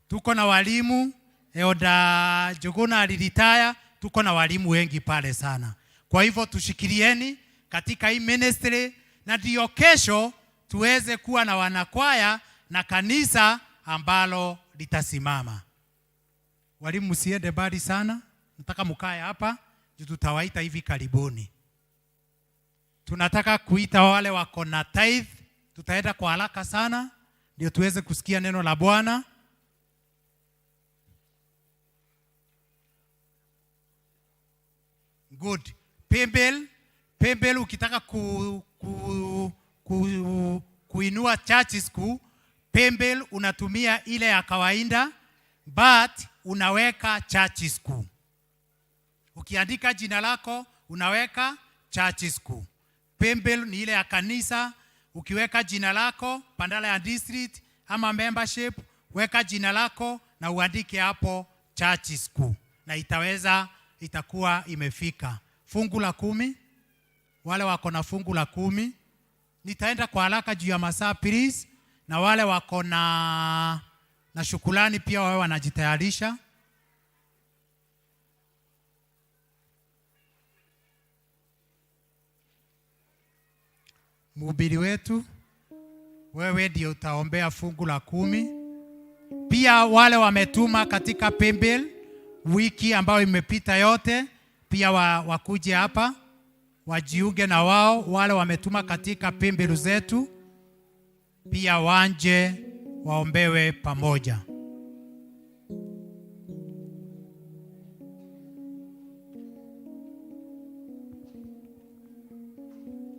tuko na walimu, Elda Jogona aliritaya, tuko na walimu wengi pale sana. Kwa hivyo tushikilieni katika hii ministry, na ndio kesho tuweze kuwa na wanakwaya na kanisa ambalo litasimama. Walimu msiende mbali sana, nataka mkae hapa, tutawaita hivi karibuni. Tunataka kuita wale wako na tithe, tutaenda kwa haraka sana ndio tuweze kusikia neno la Bwana. Good. Pembel ukitaka kuinua church school, Pembel unatumia ile ya kawaida, but unaweka church school. Ukiandika jina lako unaweka church school. Pembel ni ile ya kanisa, ukiweka jina lako badala ya district ama membership, weka jina lako na uandike hapo church school, na itakuwa imefika. Fungu la 10, wale wako na fungu la 10, nitaenda kwa haraka juu ya masaa please, na wale wako na shukrani pia wao wanajitayarisha. Mhubiri wetu, wewe ndio utaombea fungu la 10. Pia wale wametuma katika Pembel, wiki ambayo imepita yote, pia wakuje hapa wajiunge na wao, wale wametuma katika pimbiru zetu, pia wanje waombewe pamoja.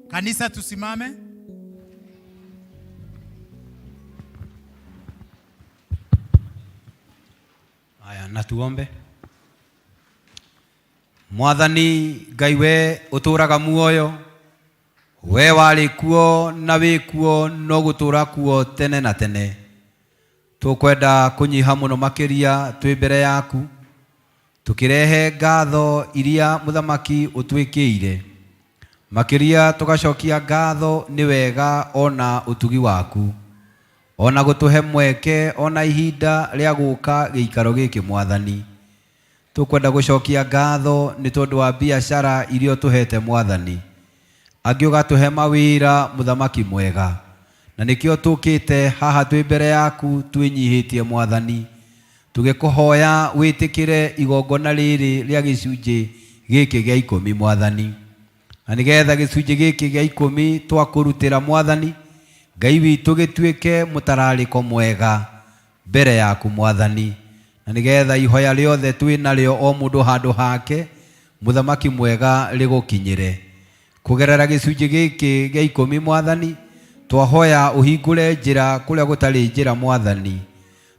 Kanisa tusimame. Aya, na tuombe. Mwathani Ngai we uturaga muoyo, we wari kuo na wi kuo no gutura kuo tene na tene. Tukwenda kunyiha muno makiria twi mbere yaku, tukirehe ngatho iria muthamaki utwikiire. Makiria tugacokia ngatho ni wega ona utugi waku, ona gutuhe mweke ona ihinda ria guka giikaro giki Mwathani. Tukwenda gucokia ngatho ni tondu wa biashara irio tuhete Mwathani, angi ugatuhe mawira muthamaki mwega, na nikio tukite haha twi mbere yaku twinyihitie Mwathani, tugikuhoya witikire igongona riri ria gicunji giki gia 10 Mwathani. Na nigetha gicunji giki gia 10 twakurutira Mwathani, Ngai witu gituike mutarariko mwega mbere yaku Mwathani. Na nigetha ihoya riothe twina rio o mundu handu hake muthamaki mwega rigukinyire. Kugerera gicunji giki gia 10 Mwathani, twahoya uhingure njira kuria gutari njira Mwathani.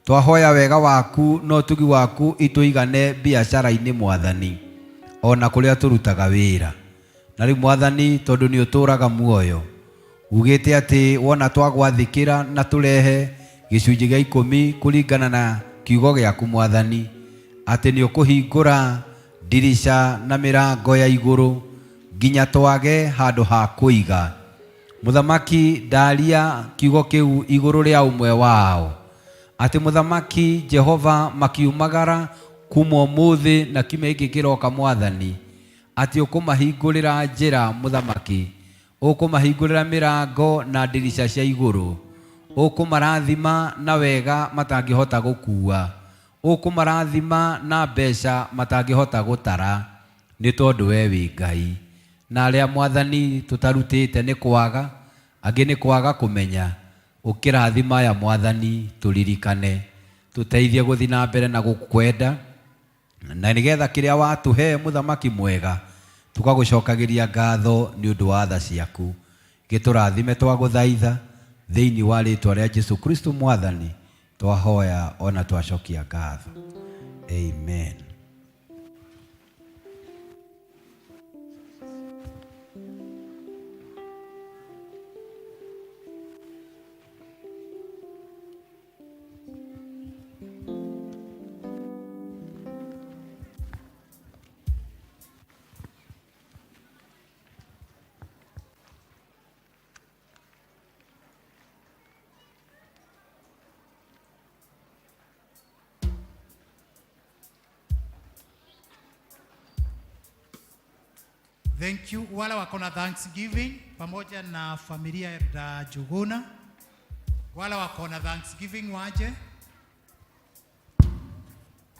Twahoya wega waku no tugi waku ituigane biashara-ini Mwathani, ona kuria turutaga wira. Na ri Mwathani tondu ni uturaga muoyo, ugite ati wona twagwathikira na turehe gicunji gia 10 kuringana na kiugo giaku Mwathani, ati ni ukuhingura dirisha na mirango ya iguru nginya twage handu ha kuiga. Muthamaki ndaria kiugo kiu iguru ria umwe wao, ati muthamaki Jehova makiumagara kuma umuthi na kime iki kiroka Mwathani, ati ukumahingurira njira muthamaki, ukumahingurira mirango na dirisha cia iguru, ukumarathima na wega matangihota gukua, ukumarathima na mbeca matangihota gutara, ni tondu we wi Ngai. Na aria Mwathani tutarutite ni kwaga, angi ni kwaga kumenya, ukirathima ya Mwathani turirikane, tuteithie guthi na mbere na gukwenda, na nigetha kiria watuhe muthamaki mwega tukagucokagiria ngatho ni undu wa tha ciaku. Giturathime twaguthaitha thiini wa ritwa ria Jesu Kristo Mwathani twahoya ona twacokia ngatho. Amen. Thank you. Wale wako na Thanksgiving pamoja na familia ya Juguna, wale wako na Thanksgiving waje.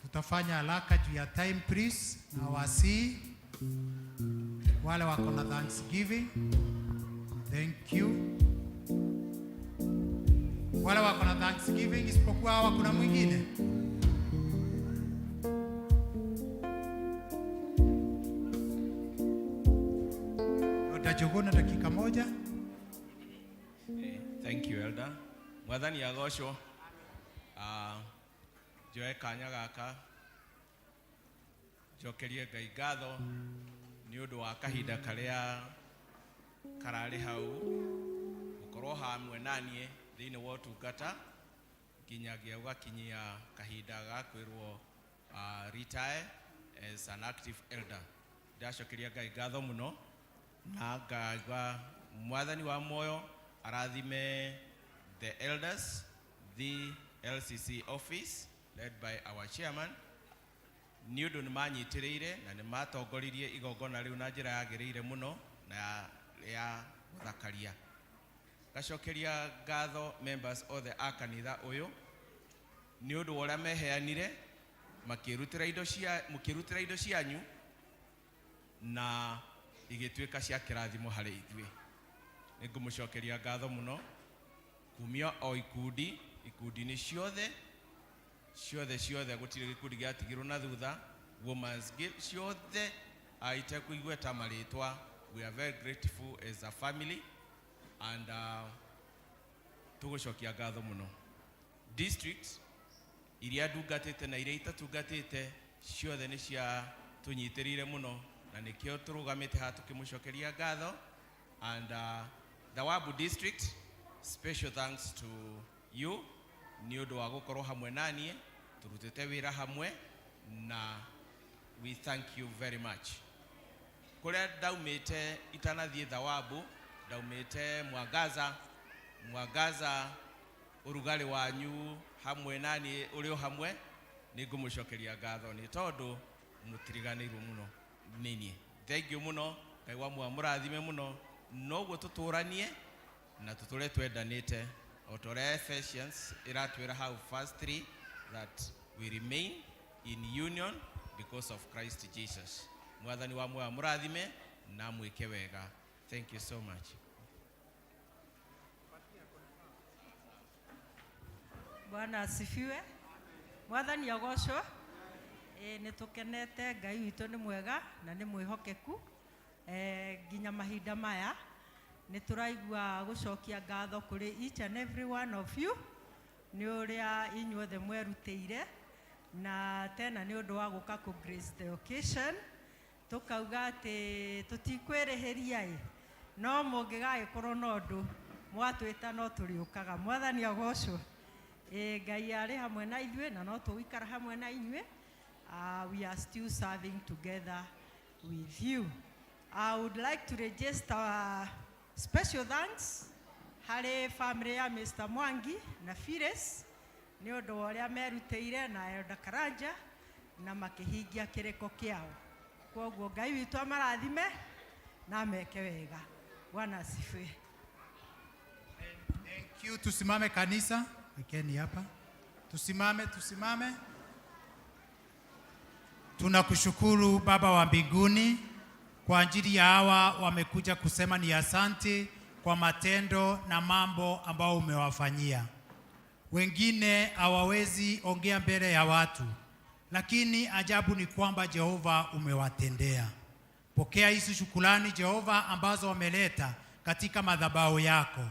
Tutafanya haraka juu ya time please, na wasi wale wako na Thanksgiving. Thank you. Wale wako na Thanksgiving isipokuwa hawa kuna mwingine. Jogona dakika moja. Thank you Elder. Mwathani agocwo. Joe kanya gaka jokerie Ngai ngatho ni undu wa kahinda karia karari hau ukorwo hamwe nanie thiini wa utungata nginyagia ugakinyia kahinda gakwirwo retire as an active elder. Ndacokeria Ngai ngatho muno na ngaiga Mwathani wa moyo arathime the elders, the LCC office led by our chairman, ni undu ni manyitiriire na ni matongoririe igongona riu na njira yagiriire muno na ya guthakaria. Gacokeria ngatho members of the akanitha uyu ni undu uria meheanire makirutira indo cianyu na igituika cia kirathimo hari ithuĩ. Nĩngũmũcokeria ngatho mũno kumia o ikundi-inĩ ciothe gũtirĩ gĩkundi gĩatigirwo na thutha, Women's Guild ciothe itekũigweta marĩtwa. We are very grateful as a family and tũgũcokia ngatho mũno. District iria ndungatĩte na iria itatungatĩte ciothe nĩ cia tũnyitĩrĩire mũno na nĩkĩo tũrũgamĩte haha tũkĩmũcokeria ngatho. And the Wabu district, special thanks to you nĩ ũndũ wa gũkorwo hamwe naniĩ, tũrutĩte wĩra hamwe na we thank you very much. Kũrĩa ndaumĩte itanathiĩ Thawabu, ndaumĩte Mwangaza ũrugarĩ wanyu hamwe naniĩ ũrĩ o hamwe, nĩngũmũcokeria ngatho nĩ tondũ mũtiriganĩirwo mũno nĩ niĩ. Thengiũ mũno, Ngai wa muoyo mũrathime mũno, noguo tũtũranie na tũtũre twendanĩte o ta ũrĩa Ephesians ĩratwĩra hau verse 3 that we remain in union because of Christ Jesus. Mwathani wa muoyo mũrathime na mwĩke wega. Thank you so much. Bwana asifiwe. Mwathani agocwo. Nĩ tũkenete, Ngai witũ nĩ mwega na nĩ mwĩhokeku. Nginya mahinda maya nĩ tũraigua gũcokia ngatho kũrĩ each and every one of you nĩ ũrĩa inyuothe mwerutĩire na tena nĩ ũndũ wa gũka ku grace the occasion. Tukauga atĩ tũtikwĩrĩhĩria no mũngĩgagĩkorwo na ũndũ mwatwĩta no tũrĩũkaga. Mwathani agocwo. Ngai arĩ hamwe na ithuĩ na no tũgũikara hamwe na inyuĩ. We are still serving together with you. I would like to register special thanks harĩ family ya Mr. Mwangi na Fires nĩ ũndũ wa ũrĩa merutĩire na Elder Karanja na makĩhingia kĩrĩko kĩao. Kwoguo Ngai witũ amarathime na meke wega. Bwana asifiwe. Thank you. Tusimame kanisa. Wekeni hapa. Tusimame. Tunakushukuru Baba wa mbinguni kwa ajili ya hawa wamekuja kusema ni asante kwa matendo na mambo ambao umewafanyia. Wengine hawawezi ongea mbele ya watu, lakini ajabu ni kwamba Jehova umewatendea. Pokea hizi shukrani Jehova ambazo wameleta katika madhabahu yako.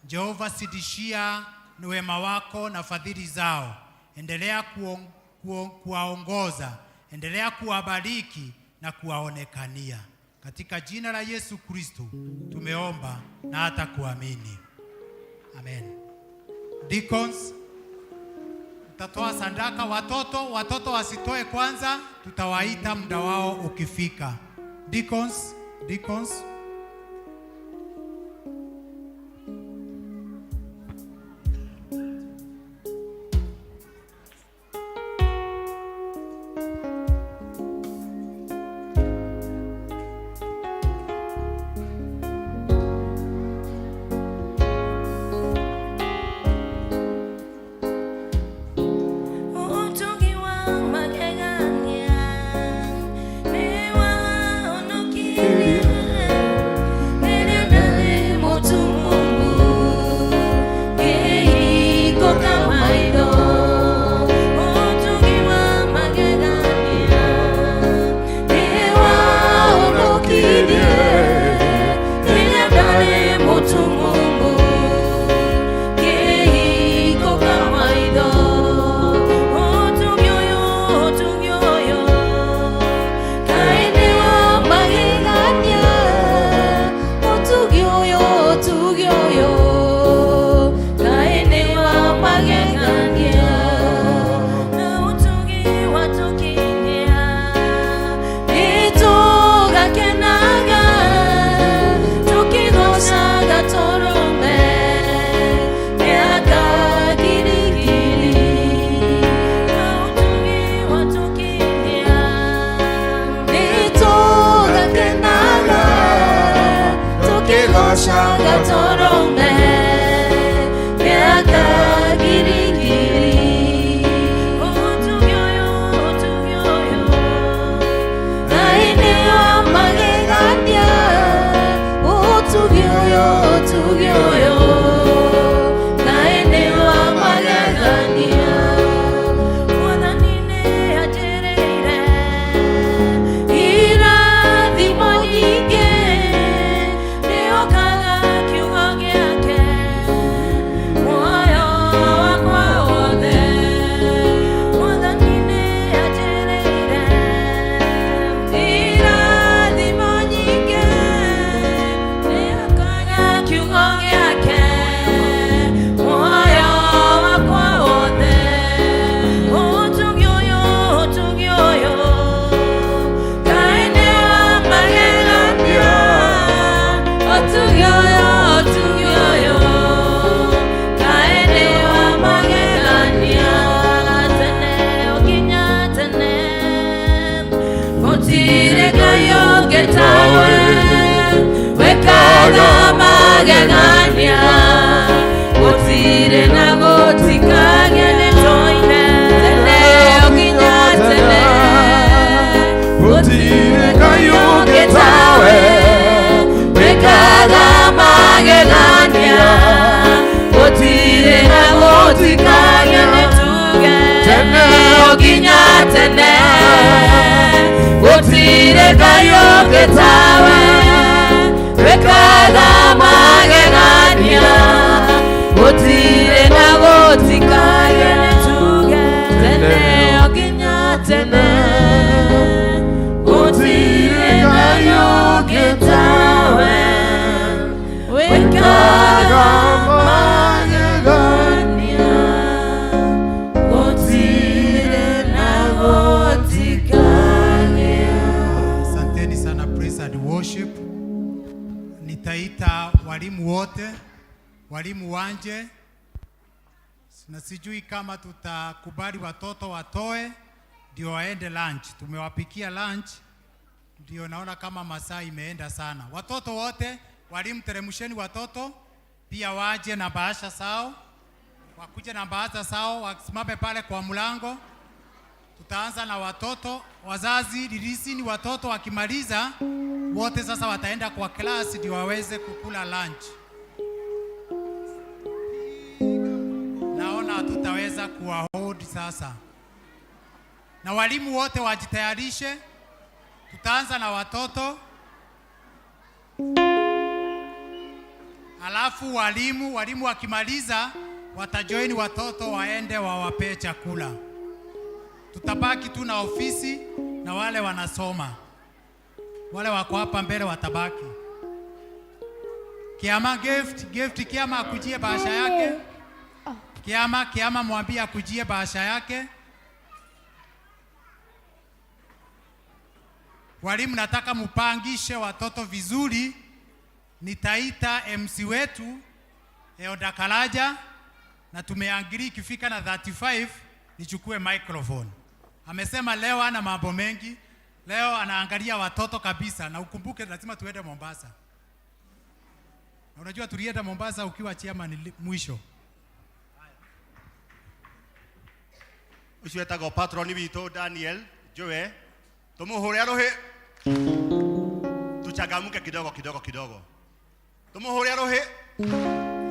Jehova, sidishia ni wema wako na fadhili zao. Endelea kuwaongoza, endelea kuwabariki na kuwaonekania. Katika jina la Yesu Kristo tumeomba na hata kuamini. Amen. Deacons, mtatoa sadaka. Watoto wasitoe kwanza, tutawaita muda wao ukifika. Deacons. Yeah. gutire kayo getawe wekaga magegania gutire na gutikaye tuge tene okinya tene gutire kayo getawe wekaga magegania gutire na gutikaye. Asanteni sana praise and worship. Nitaita walimu wote, walimu wanje, na sijui kama tutakubali watoto watoe ndio waende lunch. Tumewapikia lunch, ndio naona kama masaa imeenda sana. Watoto wote, walimu teremsheni watoto, pia waje na bahasha sao, wakuje na bahasha sao, wasimame pale kwa mlango. Tutaanza na watoto, wazazi lilisini watoto wakimaliza wote sasa wataenda kwa class ndio waweze kukula lunch. Naona tutaweza kuwa hold sasa. Na walimu wote wajitayarishe. Tutaanza na watoto. Alafu walimu wakimaliza watajoin watoto waende wawape chakula. Tutabaki tu na ofisi na wale wanasoma. Wale wako hapa mbele watabaki. Kiama gift Kiama akujie bahasha yake. Kiama mwambie akujie bahasha yake. Walimu nataka mupangishe watoto vizuri. Nitaita MC wetu Eoda Kalaja na tumeangiri ikifika na 35 nichukue microphone. Amesema leo ana mambo mengi. Leo anaangalia watoto kabisa, na ukumbuke lazima tuende Mombasa. Na unajua tulienda Mombasa ukiwa chairman mwisho. Ucio etago patroni wito Daniel Joe. Tumuhure rohe. Tuchagamuke kidogo. Tumuhure rohe.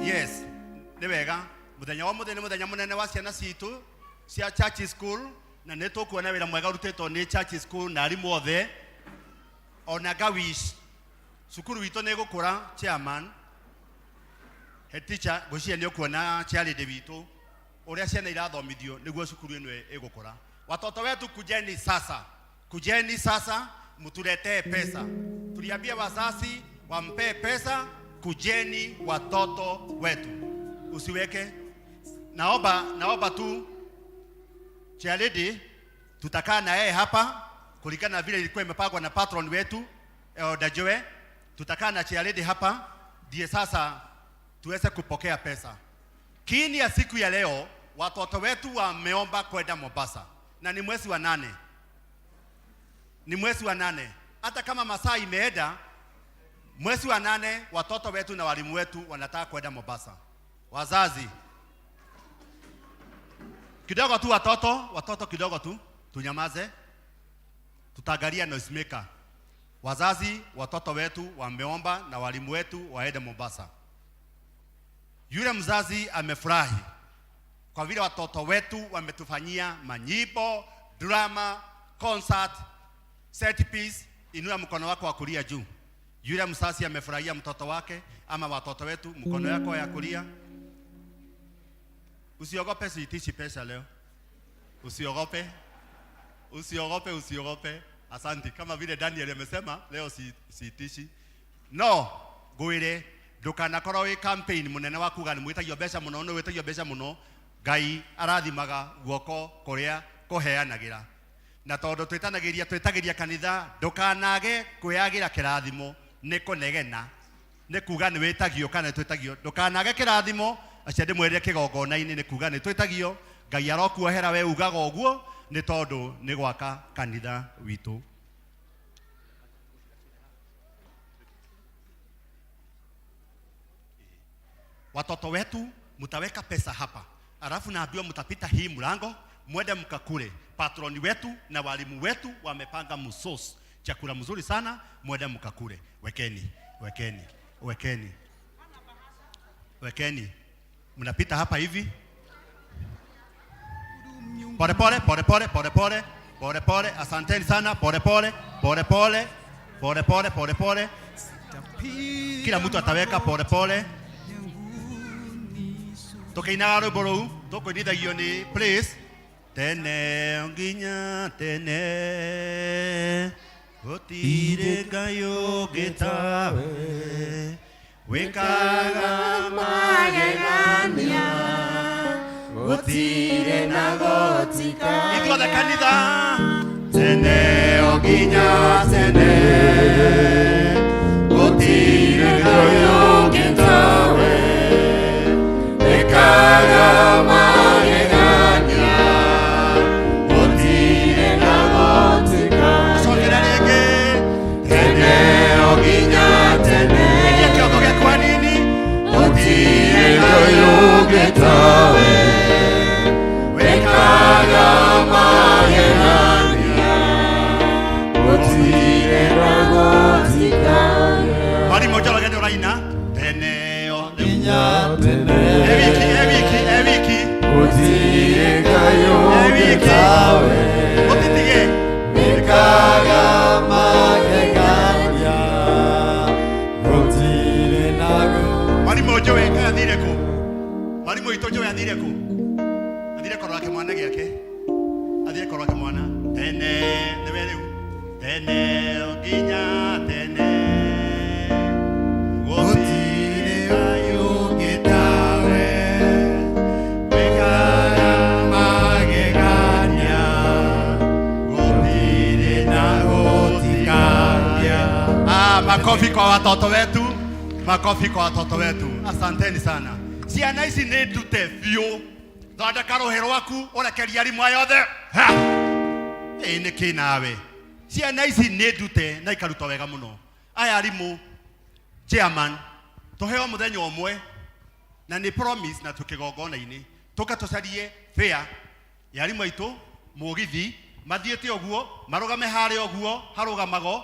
Yes. Ni wega. Muthenya wa muthenya munene wa ciana citu cia church school na neto kuona wira mwega urutetwo ni church school na arimu othe ona gawish sukuru wito ne gukura chairman head teacher gocia ni kuona chiari de wito uria ciana irathomithio niguo sukuru ino igukura. Watoto wetu kujeni sasa mutulete pesa. Tuliambia wazazi wampe pesa, kujeni watoto wetu. Usiweke naomba tu Chialedi tutakaa na yeye hapa kulingana na vile ilikuwa imepangwa na patron wetu Dajoe. Tutakaa na Chialedi hapa ndiye sasa tuweze kupokea pesa. Kini ya siku ya leo watoto wetu wameomba kwenda Mombasa na ni mwezi wa 8. Ni mwezi wa 8. Hata kama masaa imeenda, mwezi wa 8 watoto wetu na walimu wetu wanataka kwenda Mombasa. Wazazi kidogo tu watoto kidogo tu, tunyamaze. Tutaangalia noise maker. Wazazi, watoto wetu wameomba na walimu wetu waende Mombasa. Yule mzazi amefurahi kwa vile watoto wetu wametufanyia manyimbo, drama, concert, set piece. Inua mkono wako wa kulia juu. Yule mzazi amefurahia mtoto wake ama watoto wetu, mkono yako ya kulia. Usiogope, siitishi pesa leo. Usiogope. Asante. Kama vile Daniel amesema leo siitishi. No, gwire ndukanakorwo wi campaign munene wa kuga ni mwitagio mbeca muno, no witagio mbeca muno. Ngai arathimaga guoko kuria kuheanagira. Na tondu twitagiria kanitha, ndukanage kuyagira kirathimo ni kunegena. Ni kuga ni witagio kana twitagio. Ndukanage kirathimo acia ndimwirire kigongona-ini ni kuga ni twitagio. Ngai arokuohera we ugaga uguo ni tondu ni gwaka kanitha witu. Watoto wetu mutaweka pesa hapa, alafu naambiwa mtapita hii mlango mwende mkakule. Patroni wetu na walimu wetu wamepanga msosi, chakula mzuri sana, mwende mkakule. Wekeni. Mnapita hapa hivi. Pole pole. Pole pole, asanteni sana, pole pole, pole pole, pole pole, pole pole. Kila mtu ataweka pole pole. Tukainaga rwimbo rũu, tũkũinithagio nĩ Praise. Tene nginya tene, gũtirĩ Ngai ũngĩ tawe, wĩkaga magegania, gũtirĩ na gũtika. Ithuothe kanitha. Tene nginya tene, gũtirĩ Ngai ũngĩ tawe, wĩkaga magegania, gũtirĩ na gũtika. Cokera rĩngĩ. Tene nginya tene, iria kĩongo gĩakwa nini, gũtirĩ Ngai ũngĩ tawe, wĩkaga magegania, gũtirĩ na gũtika. Mwarimũ Njoroge nĩ ũraina. Tene nginya tene, ewiki gũtirĩ Ngai ũngĩ tawe, gũtitige, wĩkaga magegania, gũtirĩ na gũtika. Mwarimũ Njũĩ Ngai athire kũ? Mwarimũ witũ Njũĩ athire kũ? Athire kũrora kĩmwana gĩake, athire kũrora kĩmwana. Tene nĩwe rĩu. Tene nginya tene, gũtirĩ Ngai ũngĩ tawe, wĩkaga magegania, gũtirĩ na gũtikania. Makofi kwa watoto wetu, makofi kwa watoto wetu. Asanteni sana. Ciana ici nĩ ndute biũ. Thondeka rũhĩ rwaku, ũrekeria arimũ aya othe. Nĩ kĩ nawe. Ciana ici nĩ ndute na ikaruta wega mũno. Aya arimũ, chairman, tũheo mũthenya ũmwe na nĩ promise na tũkĩgongona-inĩ tũka tũcarie fair ya arimũ aitũ mũgithi mathiĩte ũguo marũgame harĩa ũguo harũgamago